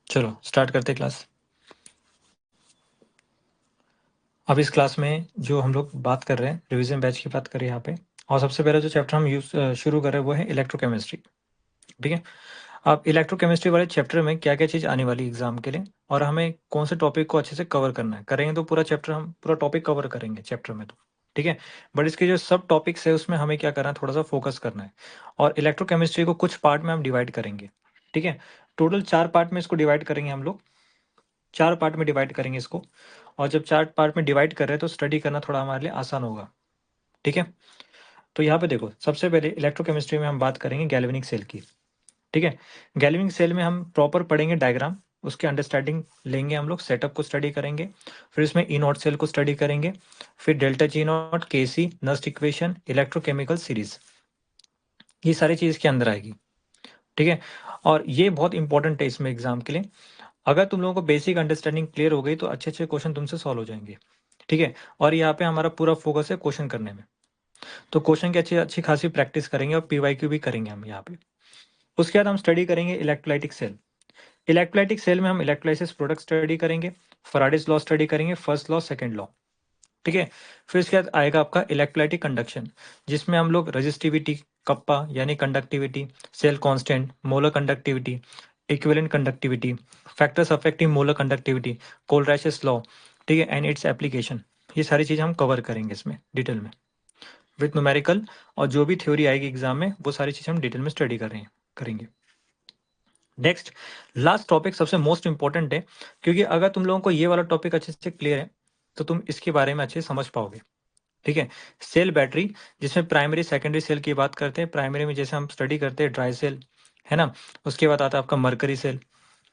चलो स्टार्ट करते क्लास। अब इस क्लास में जो हम लोग बात कर रहे हैं रिवीजन बैच की बात करें यहाँ पे, और सबसे पहले जो चैप्टर हम शुरू कर रहे हैं वो है इलेक्ट्रोकेमिस्ट्री। ठीक है, अब इलेक्ट्रोकेमिस्ट्री वाले चैप्टर में क्या क्या चीज़ आने वाली एग्जाम के लिए और हमें कौन से टॉपिक को अच्छे से कवर करना है, करेंगे तो पूरा चैप्टर हम पूरा टॉपिक कवर करेंगे चैप्टर में तो। ठीक है, बट इसके जो सब टॉपिक्स है उसमें हमें क्या करना है, थोड़ा सा फोकस करना है। और इलेक्ट्रोकेमिस्ट्री को कुछ पार्ट में हम डिवाइड करेंगे। ठीक है, टोटल 4 पार्ट में इसको डिवाइड करेंगे हम लोग, 4 पार्ट में डिवाइड करेंगे इसको। और जब 4 पार्ट में डिवाइड कर रहे हैं तो स्टडी करना थोड़ा हमारे लिए आसान होगा। ठीक है, तो यहाँ पे देखो, सबसे पहले इलेक्ट्रोकेमिस्ट्री में हम बात करेंगे गैल्वेनिक सेल की। ठीक है, गैल्वेनिक सेल में हम प्रॉपर पढ़ेंगे डायग्राम, उसके अंडरस्टैंडिंग लेंगे, हम लोग सेटअप को स्टडी करेंगे, फिर इसमें ई नॉट सेल को स्टडी करेंगे, फिर डेल्टा जी नॉट, के सी, नस्ट इक्वेशन, इलेक्ट्रोकेमिकल सीरीज, ये सारी चीज़ के अंदर आएगी। ठीक है, और ये बहुत इंपॉर्टेंट है इसमें एग्जाम के लिए। अगर तुम लोगों को बेसिक अंडरस्टैंडिंग क्लियर हो गई तो अच्छे अच्छे क्वेश्चन तुमसे सॉल्व हो जाएंगे। ठीक है, और यहाँ पे हमारा पूरा फोकस है क्वेश्चन करने में, तो क्वेश्चन की अच्छी अच्छी खासी प्रैक्टिस करेंगे और पीवाईक्यू भी करेंगे हम यहाँ पे। उसके बाद हम स्टडी करेंगे इलेक्ट्रोलाइटिक सेल। इलेक्ट्रोलाइटिक सेल में हम इलेक्ट्रोलाइसिस प्रोडक्ट स्टडी करेंगे, फराडेज लॉ स्टडी करेंगे, फर्स्ट लॉ, सेकंड लॉ। ठीक है, फिर इसके बाद आएगा आपका इलेक्ट्रोलाइटिक कंडक्शन, जिसमें हम लोग रेजिस्टिविटी, कप्पा यानी conductivity, cell constant, molar conductivity, equivalent conductivity, factors affecting molar conductivity, Kohlrausch law, ठीक है, एंड इट्स एप्लीकेशन, ये सारी चीज़ हम कवर करेंगे इसमें डिटेल में विथ न्यूमेरिकल। और जो भी थ्योरी आएगी एग्जाम में वो सारी चीज़ हम डिटेल में स्टडी कर रहे हैं करेंगे। नेक्स्ट, लास्ट टॉपिक सबसे मोस्ट इंपॉर्टेंट है, क्योंकि अगर तुम लोगों को ये वाला टॉपिक अच्छे से क्लियर है तो तुम इसके बारे में अच्छे से समझ पाओगे। ठीक है, सेल बैटरी, जिसमें प्राइमरी सेकेंडरी सेल की बात करते हैं। प्राइमरी में जैसे हम स्टडी करते हैं ड्राई सेल, है ना, उसके बाद आता है आपका मरकरी सेल।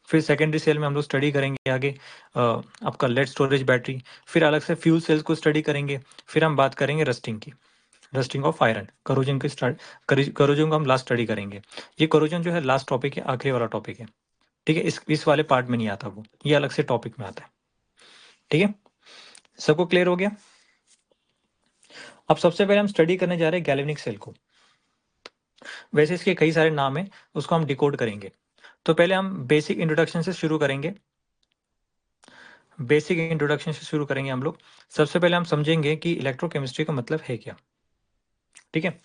फिर सेकेंडरी सेल में हम लोग स्टडी करेंगे आगे आपका लेड स्टोरेज बैटरी। फिर अलग से फ्यूल सेल्स को स्टडी करेंगे। फिर हम बात करेंगे रस्टिंग की, रस्टिंग ऑफ आयरन, करोजन की करोजन को हम लास्ट स्टडी करेंगे। ये करोजन जो है लास्ट टॉपिक है, आखिरी वाला टॉपिक है। ठीक है, इस वाले पार्ट में नहीं आता वो, ये अलग से टॉपिक में आता है। ठीक है, सबको क्लियर हो गया। अब सबसे पहले हम स्टडी करने जा रहे हैं गैल्वेनिक सेल को। वैसे इसके कई सारे नाम हैं, उसको हम डिकोड करेंगे। तो पहले हम बेसिक इंट्रोडक्शन से शुरू करेंगे। बेसिक इंट्रोडक्शन से शुरू करेंगे हम लोग। सबसे पहले हम समझेंगे कि इलेक्ट्रोकेमिस्ट्री का मतलब है क्या। ठीक है,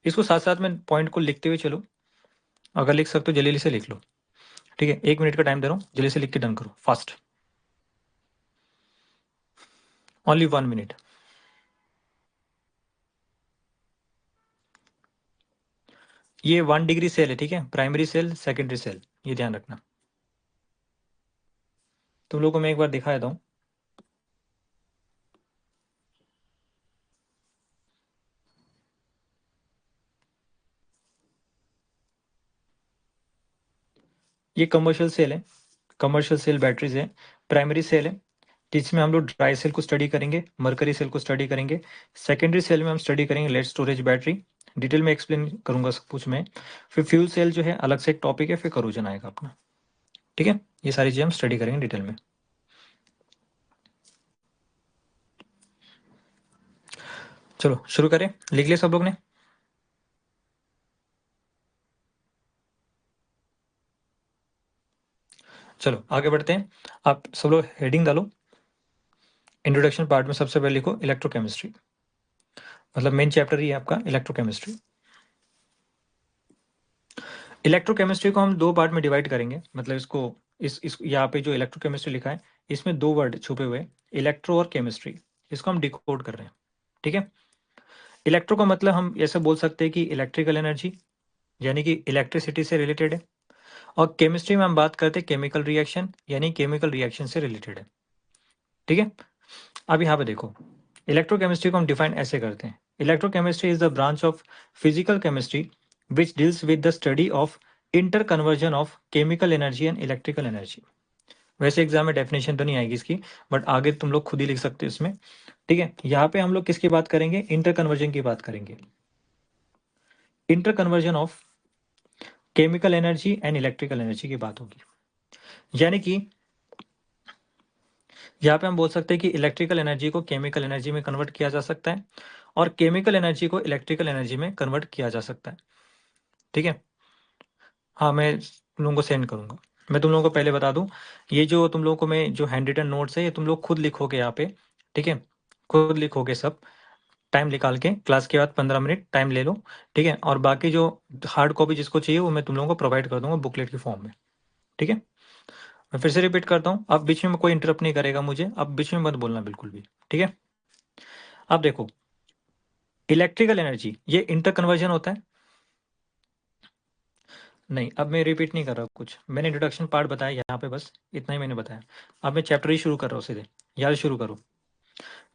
इसको साथ साथ में पॉइंट को लिखते हुए चलो, अगर लिख सकते हो जल्दी से लिख लो। ठीक है, 1 मिनट का टाइम दे रहा हूँ, जल्दी से लिख के डन करो फास्ट, ओनली 1 मिनट। ये 1 डिग्री सेल है। ठीक है, प्राइमरी सेल, सेकेंडरी सेल, ये ध्यान रखना। तुम लोगों को मैं एक बार दिखा देता हूँ। ये कमर्शियल सेल है, कमर्शियल सेल बैटरीज है। प्राइमरी सेल है जिसमें हम लोग ड्राई सेल को स्टडी करेंगे, मरकरी सेल को स्टडी करेंगे। सेकेंडरी सेल में हम स्टडी करेंगे लेड स्टोरेज बैटरी, डिटेल में एक्सप्लेन करूंगा सब कुछ में। फिर फ्यूल सेल जो है अलग से एक टॉपिक है, फिर करोजन आएगा अपना। ठीक है, ये सारी चीजें हम स्टडी करेंगे डिटेल में। चलो शुरू करें, लिख लिया सब लोग ने? चलो आगे बढ़ते हैं। आप सब लोग हेडिंग डालो। इंट्रोडक्शन पार्ट में सबसे पहले लिखो इलेक्ट्रोकेमिस्ट्री, मतलब मेन चैप्टर ही है आपका इलेक्ट्रोकेमिस्ट्री। इलेक्ट्रोकेमिस्ट्री को हम 2 पार्ट में डिवाइड करेंगे, मतलब इसको इस यहाँ पे जो इलेक्ट्रोकेमिस्ट्री लिखा है इसमें 2 वर्ड छुपे हुए हैं, इलेक्ट्रो और केमिस्ट्री। इसको हम डिकोड कर रहे हैं। ठीक है, इलेक्ट्रो का मतलब हम ऐसे बोल सकते हैं कि इलेक्ट्रिकल एनर्जी, यानी कि इलेक्ट्रिसिटी से रिलेटेड है। और केमिस्ट्री में हम बात करते हैं केमिकल रिएक्शन, यानी केमिकल रिएक्शन से रिलेटेड है। ठीक है, अब यहाँ पे देखो, इलेक्ट्रोकेमिस्ट्री को हम डिफाइन ऐसे करते हैं, electrochemistry is the branch of physical chemistry which deals with the study of inter conversion of chemical energy and electrical energy. वैसे एग्जाम में डेफिनेशन तो नहीं आएगी इसकी, बट आगे तुम लोग खुद ही लिख सकते हो इसमें। ठीक है, यहाँ पे हम लोग किसकी बात करेंगे, इंटर कन्वर्जन की बात करेंगे। Inter conversion of chemical energy and electrical energy की बात होगी। यानी कि यहाँ पे हम बोल सकते हैं कि इलेक्ट्रिकल एनर्जी को केमिकल एनर्जी में कन्वर्ट किया जा सकता है और केमिकल एनर्जी को इलेक्ट्रिकल एनर्जी में कन्वर्ट किया जा सकता है। ठीक है, हाँ मैं तुम लोगों को सेंड करूंगा। मैं तुम लोगों को पहले बता दूं, ये जो तुम लोगों को मैं जो हैंड रिटन नोट्स है ये तुम लोग खुद लिखोगे यहाँ पे, ठीक है, खुद लिखोगे सब, टाइम निकाल के क्लास के बाद 15 मिनट टाइम ले लो, ठीक है। और बाकी जो हार्ड कॉपी जिसको चाहिए वो मैं तुम लोगों को प्रोवाइड कर दूंगा बुकलेट की फॉर्म में, ठीक है। मैं फिर से रिपीट करता हूँ, अब बीच में कोई इंटरप्ट नहीं करेगा मुझे, अब बीच में मत बोलना बिल्कुल भी, ठीक है। अब देखो, इलेक्ट्रिकल एनर्जी ये इंटर कन्वर्जन होता है नहीं, अब मैं रिपीट नहीं कर रहा कुछ, मैंने इंट्रोडक्शन पार्ट बताया यहाँ पे, बस इतना ही मैंने बताया। अब मैं चैप्टर ही शुरू कर रहा हूँ सीधे, याद शुरू करो,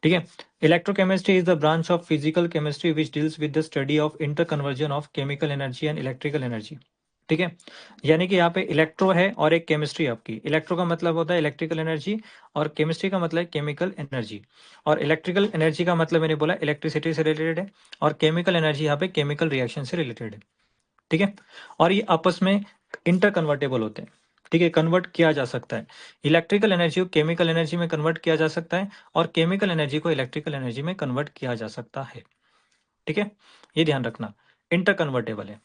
ठीक है। Electrochemistry is the branch of physical chemistry which deals with the study of inter conversion of chemical energy and electrical energy, ठीक है। यानी कि यहाँ पे इलेक्ट्रो है और एक केमिस्ट्री आपकी, इलेक्ट्रो का मतलब होता है इलेक्ट्रिकल एनर्जी और केमिस्ट्री का मतलब है केमिकल एनर्जी, और इलेक्ट्रिकल एनर्जी का मतलब मैंने बोला इलेक्ट्रिसिटी से रिलेटेड है, और केमिकल एनर्जी यहाँ पे केमिकल रिएक्शन से रिलेटेड है, ठीक है। और ये आपस में इंटर कन्वर्टेबल होते हैं, ठीक है, कन्वर्ट किया जा सकता है, इलेक्ट्रिकल एनर्जी को केमिकल एनर्जी में कन्वर्ट किया जा सकता है और केमिकल एनर्जी को इलेक्ट्रिकल एनर्जी में कन्वर्ट किया जा सकता है, ठीक है, ये ध्यान रखना, इंटर कन्वर्टेबल है।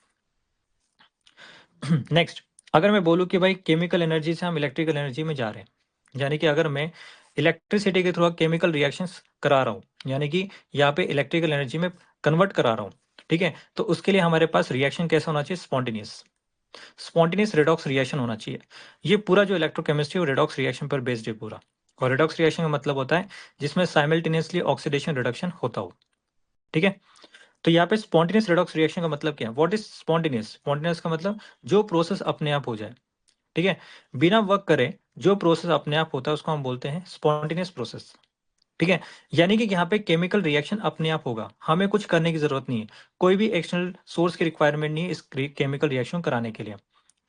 नेक्स्ट, अगर मैं बोलूँ कि भाई केमिकल एनर्जी से हम इलेक्ट्रिकल एनर्जी में जा रहे हैं, यानी कि अगर मैं इलेक्ट्रिसिटी के थ्रू केमिकल रिएक्शंस करा रहा हूँ, यानी कि यहाँ पे इलेक्ट्रिकल एनर्जी में कन्वर्ट करा रहा हूँ, ठीक है, तो उसके लिए हमारे पास रिएक्शन कैसा होना चाहिए, स्पॉन्टेनियस रेडॉक्स रिएक्शन होना चाहिए। ये पूरा जो इलेक्ट्रोकेमिस्ट्री और रेडॉक्स रिएक्शन पर बेस्ड है पूरा, और रेडॉक्स रिएक्शन का मतलब होता है जिसमें साइमल्टेनियसली ऑक्सीडेशन रिडक्शन होता हो, ठीक है। तो यहाँ पे स्पॉन्टेनियस रेडॉक्स रिएक्शन का मतलब क्या है, व्हाट इज स्पॉन्टेनियस, स्पॉन्टेनियस का मतलब जो प्रोसेस अपने आप हो जाए, ठीक है, बिना वर्क करे जो प्रोसेस अपने आप होता है उसको हम बोलते हैं स्पॉन्टेनियस प्रोसेस, ठीक है। यानी कि यहाँ पे केमिकल रिएक्शन अपने आप होगा, हमें कुछ करने की जरूरत नहीं है, कोई भी एक्सटर्नल सोर्स की रिक्वायरमेंट नहीं है इस केमिकल रिएक्शन कराने के लिए,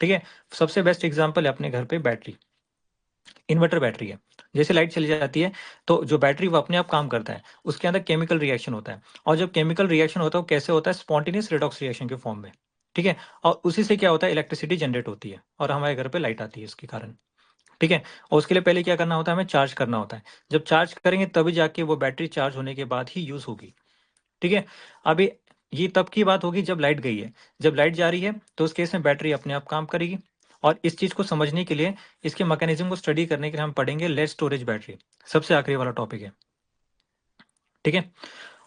ठीक है। सबसे बेस्ट एग्जांपल है अपने घर पे बैटरी, इन्वर्टर बैटरी है, जैसे लाइट चली जाती है तो जो बैटरी वो अपने आप काम करता है, उसके अंदर केमिकल रिएक्शन होता है, और जब केमिकल रिएक्शन होता है वो कैसे होता है, स्पॉन्टेनियस रेडॉक्स रिएक्शन के फॉर्म में, ठीक है। और उसी से क्या होता है, इलेक्ट्रिसिटी जनरेट होती है और हमारे घर पे लाइट आती है इसके कारण, ठीक है। और उसके लिए पहले क्या करना होता है, हमें चार्ज करना होता है, जब चार्ज करेंगे तभी जाके वो बैटरी चार्ज होने के बाद ही यूज होगी, ठीक है। अभी ये तब की बात होगी जब लाइट गई है, जब लाइट जा रही है तो उस केस में बैटरी अपने आप काम करेगी, और इस चीज को समझने के लिए, इसके मैकेनिज्म को स्टडी करने के लिए हम पढ़ेंगे लेड स्टोरेज बैटरी, सबसे आखिरी वाला टॉपिक है, ठीक है।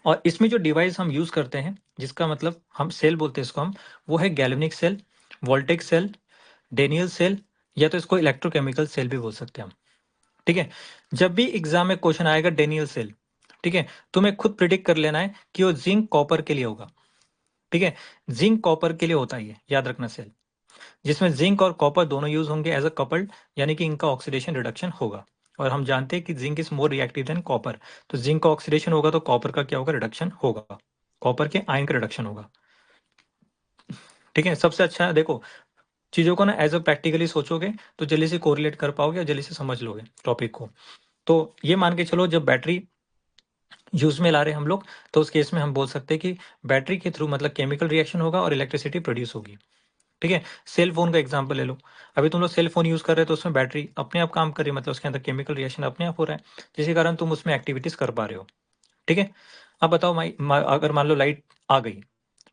और इसमें जो डिवाइस हम यूज करते हैं, जिसका मतलब हम सेल बोलते हैं इसको हम, वो है galvanic cell, voltaic cell, Daniell cell, या तो इसको इलेक्ट्रोकेमिकल सेल भी बोल सकते हैं हम, ठीक है। जब भी एग्जाम में क्वेश्चन आएगा डेनियल सेल, ठीक है, तुम्हें खुद प्रिडिक्ट कर लेना है कि वो जिंक कॉपर के लिए होगा, ठीक है, जिंक कॉपर के लिए होता है, ये याद रखना सेल, जिसमें जिंक और कॉपर दोनों यूज होंगे एज अ कपल्ड, यानी कि इनका ऑक्सीडेशन रिडक्शन होगा, और हम जानते हैं कि zinc is more reactive than copper, तो जिंक का ऑक्सीडेशन होगा तो कॉपर का क्या होगा, रिडक्शन होगा, कॉपर के आयन का रिडक्शन होगा, ठीक है। सबसे अच्छा है, देखो चीजों को ना एज अ प्रैक्टिकली सोचोगे तो जल्दी से कोरिलेट कर पाओगे और जल्दी से समझ लोगे टॉपिक को। तो ये मान के चलो जब बैटरी यूज में ला रहे हैं हम लोग, तो उस केस में हम बोल सकते हैं कि बैटरी के थ्रू मतलब केमिकल रिएक्शन होगा और इलेक्ट्रिसिटी प्रोड्यूस होगी, ठीक है। सेल फोन का एग्जांपल ले लो, अभी तुम लोग सेल फोन यूज कर रहे हो तो उसमें बैटरी अपने आप काम कर रही है, मतलब उसके अंदर केमिकल रिएक्शन अपने आप हो रहा है, जिसके कारण तुम उसमें एक्टिविटीज कर पा रहे हो, ठीक है। अब बताओ अगर मान लो लाइट आ गई,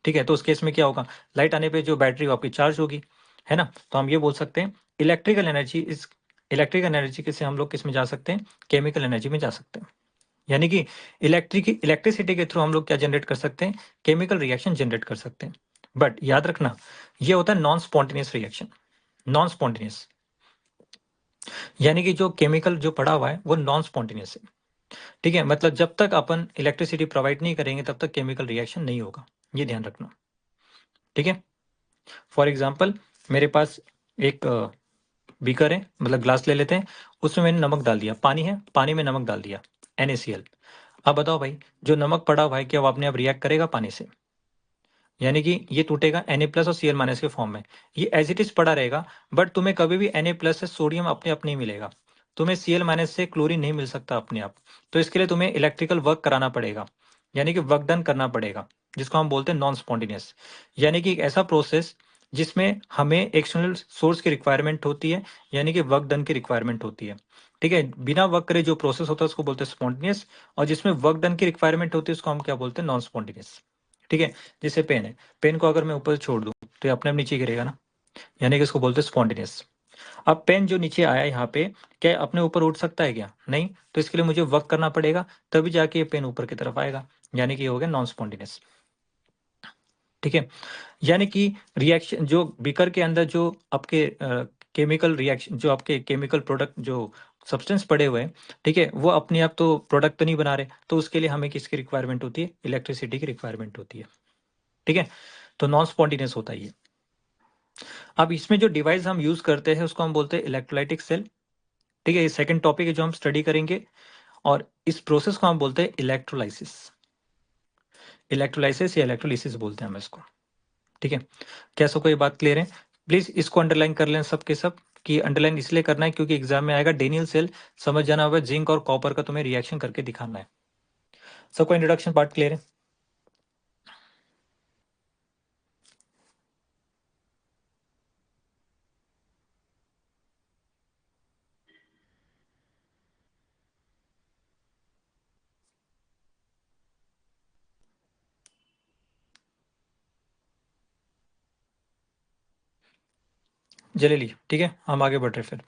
ठीक है, तो उस केस में क्या होगा, लाइट आने पे जो बैटरी आपकी चार्ज होगी, है ना, तो हम ये बोल सकते हैं इलेक्ट्रिकल एनर्जी से हम लोग किस में जा सकते हैं, केमिकल एनर्जी में जा सकते हैं, यानी कि इलेक्ट्रिसिटी के थ्रू हम लोग क्या जनरेट कर सकते हैं, केमिकल रिएक्शन जनरेट कर सकते हैं। बट याद रखना ये होता है non spontaneous reaction, non spontaneous, यानी कि जो केमिकल जो पड़ा हुआ है वो नॉन स्पॉन्टेनियस है, ठीक है, मतलब जब तक अपन इलेक्ट्रिसिटी प्रोवाइड नहीं करेंगे तब तक केमिकल रिएक्शन नहीं होगा, ये ध्यान रखना, ठीक है। फॉर एग्जाम्पल मेरे पास एक बीकर है, मतलब ग्लास ले लेते हैं, उसमें मैंने नमक डाल दिया, पानी है, पानी में नमक डाल दिया, NaCl। अब बताओ भाई, जो नमक पड़ा हुआ है क्या वो अपने आप रिएक्ट करेगा पानी से, यानी कि ये टूटेगा Na+ और Cl- के फॉर्म में, ये एज इट इज पड़ा रहेगा, बट तुम्हें कभी भी Na+ से सोडियम अपने आप नहीं मिलेगा, तुम्हें Cl- से क्लोरीन नहीं मिल सकता अपने आप, तो इसके लिए तुम्हें इलेक्ट्रिकल वर्क कराना पड़ेगा, यानी कि वर्क डन करना पड़ेगा, जिसको हम बोलते हैं नॉन स्पॉन्टेनियस, यानी कि एक ऐसा प्रोसेस जिसमें हमें एक्सटर्नल सोर्स की रिक्वायरमेंट होती है, यानी कि वर्क डन की रिक्वायरमेंट होती है, ठीक है। बिना वर्क करे जो प्रोसेस होता है उसको बोलते हैं स्पॉन्टेनियस, और जिसमें वर्क डन की रिक्वायरमेंट होती है उसको हम क्या बोलते हैं, नॉन स्पॉन्टेनियस, ठीक है। जैसे पेन है, पेन को अगर मैं ऊपर छोड़ दूं तो ये अपने आप नीचे गिरेगा ना, यानी कि इसको बोलते हैं स्पॉन्टेनियस। अब पेन जो नीचे आया यहाँ पे, क्या अपने ऊपर उठ सकता है क्या? नहीं। तो इसके लिए मुझे वर्क करना पड़ेगा, तभी जाके ये पेन ऊपर की तरफ आएगा, यानी कि ये हो गया नॉन स्पॉन्टेनियस। ठीक है, यानी कि रिएक्शन जो बीकर के अंदर जो आपके केमिकल रिएक्शन, जो आपके केमिकल प्रोडक्ट जो सब्सटेंस पड़े हुए हैं, ठीक है, वो अपने आप तो प्रोडक्ट तो नहीं बना रहे, तो उसके लिए हमें किसकी रिक्वायरमेंट होती है? इलेक्ट्रिसिटी की रिक्वायरमेंट होती है। ठीक है, तो नॉन स्पॉन्टेनियस होता है ये। अब इसमें जो डिवाइस हम यूज करते हैं उसको हम बोलते हैं इलेक्ट्रोलाइटिक सेल। ठीक है, ये सेकंड टॉपिक है जो हम स्टडी करेंगे, और इस प्रोसेस को हम बोलते हैं इलेक्ट्रोलाइसिस। इलेक्ट्रोलाइसिस या इलेक्ट्रोलिसिस बोलते हैं हम इसको। ठीक है, क्या सबको ये बात क्लियर है? प्लीज इसको अंडरलाइन कर लें सब के सब, कि अंडरलाइन इसलिए करना है क्योंकि एग्जाम में आएगा डेनियल सेल, समझ जाना होगा जिंक और कॉपर का तुम्हें रिएक्शन करके दिखाना है। सबको इंट्रोडक्शन पार्ट क्लियर है? जलेली, ठीक है, हम आगे बढ़ रहे फिर।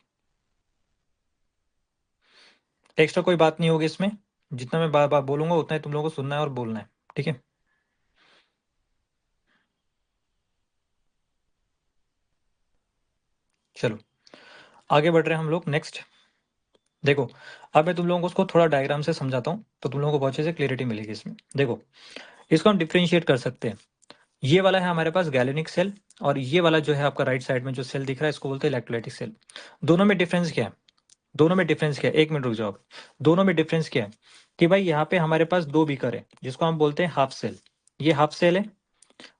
एक्स्ट्रा कोई बात नहीं होगी इसमें, जितना मैं बार बार बोलूंगा उतना ही तुम लोगों को सुनना है और बोलना है। ठीक है, चलो आगे बढ़ रहे हैं हम लोग। नेक्स्ट देखो, अब मैं तुम लोगों को उसको थोड़ा डायग्राम से समझाता हूँ, तो तुम लोगों को बहुत अच्छे से क्लियरिटी मिलेगी इसमें। देखो, इसको हम डिफ्रेंशिएट कर सकते हैं। ये वाला है हमारे पास गैलोनिक सेल, और ये वाला जो है आपका राइट साइड में जो सेल दिख रहा है इसको बोलते हैं इलेक्ट्रोलाइटिक सेल। दोनों में डिफरेंस क्या है? दोनों में डिफरेंस क्या है? एक मिनट रुक जाओ। दोनों में डिफरेंस क्या है? कि भाई यहाँ पे हमारे पास दो बीकर है जिसको हम बोलते हैं हाफ सेल। ये हाफ सेल है,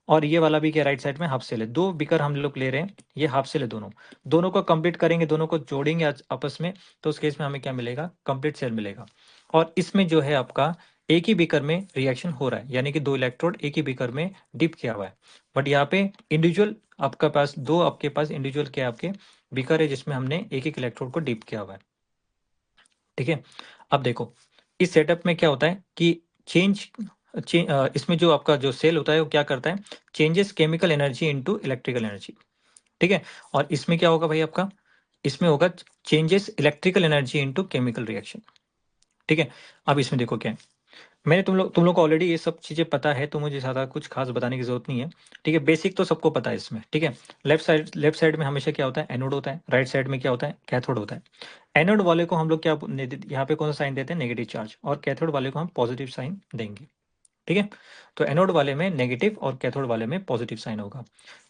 और ये वाला भी क्या राइट साइड में हाफ सेल है। दो बीकर हम लोग ले रहे हैं, ये हाफ सेल है दोनों। दोनों को कंप्लीट करेंगे, दोनों को जोड़ेंगे आपस में, तो उस केस में हमें क्या मिलेगा? कंप्लीट सेल मिलेगा। और इसमें जो है आपका एक ही बीकर में रिएक्शन हो रहा है, यानी कि दो इलेक्ट्रोड एक ही बीकर में डिप किया हुआ है। बट यहाँ पे इंडिविजुअल आपका पास दो, आपके पास इंडिविजुअल क्या है? आपके बीकर है जिसमें हमने एक एक इलेक्ट्रोड को डिप किया हुआ है। ठीक है, अब देखो इस सेटअप में क्या होता है कि चेंज इसमें जो आपका जो सेल होता है वो क्या करता है? Changes chemical energy into electrical energy. ठीक है, और इसमें क्या होगा भाई आपका? इसमें होगा changes electrical energy into chemical reaction. ठीक है, अब इसमें देखो क्या है, मैंने तुम लोग को ऑलरेडी ये सब चीजें पता है, तो मुझे ज्यादा कुछ खास बताने की जरूरत नहीं है। ठीक है, बेसिक तो सबको पता है इसमें। ठीक है, लेफ्ट साइड में हमेशा क्या होता है? एनोड होता है। राइट साइड में क्या होता है? कैथोड होता है। एनोड वाले को हम लोग क्या यहाँ पे कौन सा साइन देते हैं? नेगेटिव चार्ज, और कैथोड वाले को हम पॉजिटिव साइन देंगे। ठीक है, तो एनोड वाले में नेगेटिव और कैथोड वाले में पॉजिटिव साइन होगा।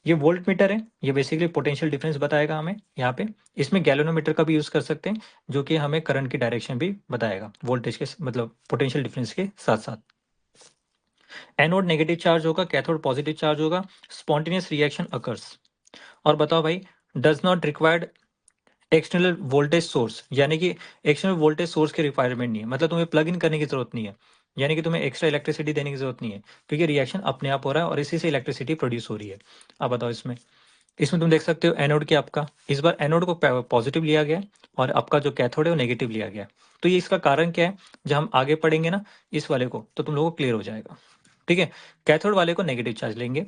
ये वोल्ट मीटर है, ये बेसिकली पोटेंशियल डिफरेंस बताएगा हमें यहाँ पे। इसमें गैल्वेनोमीटर का भी यूज कर सकते हैं, जो कि हमें करंट की डायरेक्शन भी बताएगा वोल्टेज के मतलब पोटेंशियल डिफरेंस के साथ साथ। एनोड नेगेटिव चार्ज होगा, कैथोड पॉजिटिव चार्ज होगा, स्पॉन्टेनियस रिएक्शन अकर्स। और बताओ भाई, does not required external voltage source, यानी कि एक्सटर्नल वोल्टेज सोर्स की रिक्वायरमेंट नहीं है, मतलब तुम्हें प्लग इन करने की जरूरत नहीं है, यानी कि तुम्हें एक्स्ट्रा इलेक्ट्रिसिटी देने की जरूरत नहीं है, क्योंकि रिएक्शन अपने आप हो रहा है और इसी से इलेक्ट्रिसिटी प्रोड्यूस हो रही है। अब बताओ इसमें, इसमें तुम देख सकते हो एनोड के आपका इस बार एनोड को पॉजिटिव लिया गया है, और आपका जो कैथोड है वो नेगेटिव लिया गया है। तो ये इसका कारण क्या है? जब हम आगे पढ़ेंगे ना इस वाले को, तो तुम लोगों को क्लियर हो जाएगा। ठीक है, कैथोड वाले को नेगेटिव चार्ज लेंगे।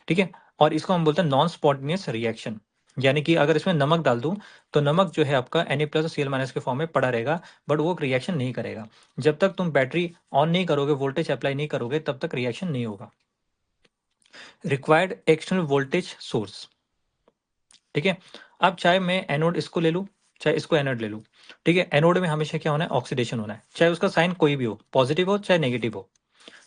ठीक है, और इसको हम बोलते हैं नॉन स्पॉन्टेनियस रिएक्शन, यानी कि अगर इसमें नमक डाल दूं तो नमक जो है आपका Na+ और Cl- के फॉर्म में पड़ा रहेगा, बट वो रिएक्शन नहीं करेगा। जब तक तुम बैटरी ऑन नहीं करोगे, वोल्टेज अप्लाई नहीं करोगे, तब तक रिएक्शन नहीं होगा। Required external voltage source. ठीक है, अब चाहे मैं एनोड इसको ले लूं, चाहे इसको एनोड ले लूं, ठीक है, एनोड में हमेशा क्या होना है? ऑक्सीडेशन होना है, चाहे उसका साइन कोई भी हो, पॉजिटिव हो चाहे नेगेटिव हो।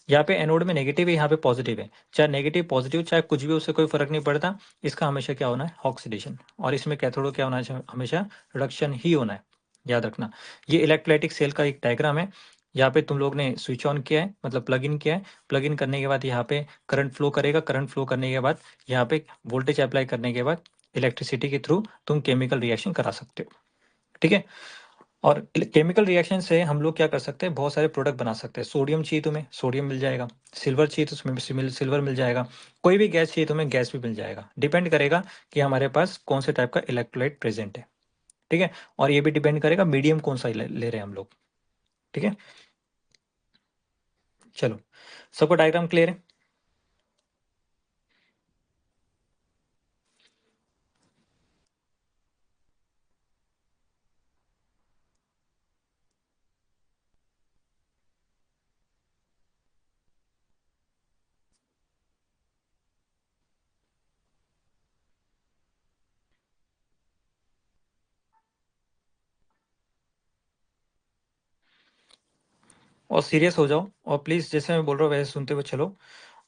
यहाँ पे एनोड में नेगेटिव है, यहाँ पे पॉजिटिव है, चाहे नेगेटिव पॉजिटिव चाहे कुछ भी, उससे कोई फर्क नहीं पड़ता। इसका हमेशा क्या होना है? ऑक्सीडेशन। और इसमें कैथोड क्या होना है? हमेशा रिडक्शन ही होना है, याद रखना। ये इलेक्ट्रोलाइटिक सेल का एक डायग्राम है। यहाँ पे तुम लोग ने स्विच ऑन किया है, मतलब प्लग इन किया है। प्लग इन करने के बाद यहाँ पे करंट फ्लो करेगा, करंट फ्लो करने के बाद यहाँ पे वोल्टेज अप्लाई करने के बाद इलेक्ट्रिसिटी के थ्रू तुम केमिकल रिएक्शन करा सकते हो। ठीक है, और केमिकल रिएक्शन से हम लोग क्या कर सकते हैं? बहुत सारे प्रोडक्ट बना सकते हैं। सोडियम चाहिए तुम्हें, सोडियम मिल जाएगा। सिल्वर चाहिए तो उसमें सिल्वर मिल जाएगा। कोई भी गैस चाहिए तुम्हें, गैस भी मिल जाएगा। डिपेंड करेगा कि हमारे पास कौन से टाइप का इलेक्ट्रोलाइट प्रेजेंट है। ठीक है, और ये भी डिपेंड करेगा मीडियम कौन सा ले रहे हैं हम लोग। ठीक है, चलो सबको डायग्राम क्लियर है? और सीरियस हो जाओ, और प्लीज जैसे मैं बोल रहा हूँ वैसे सुनते हुए चलो,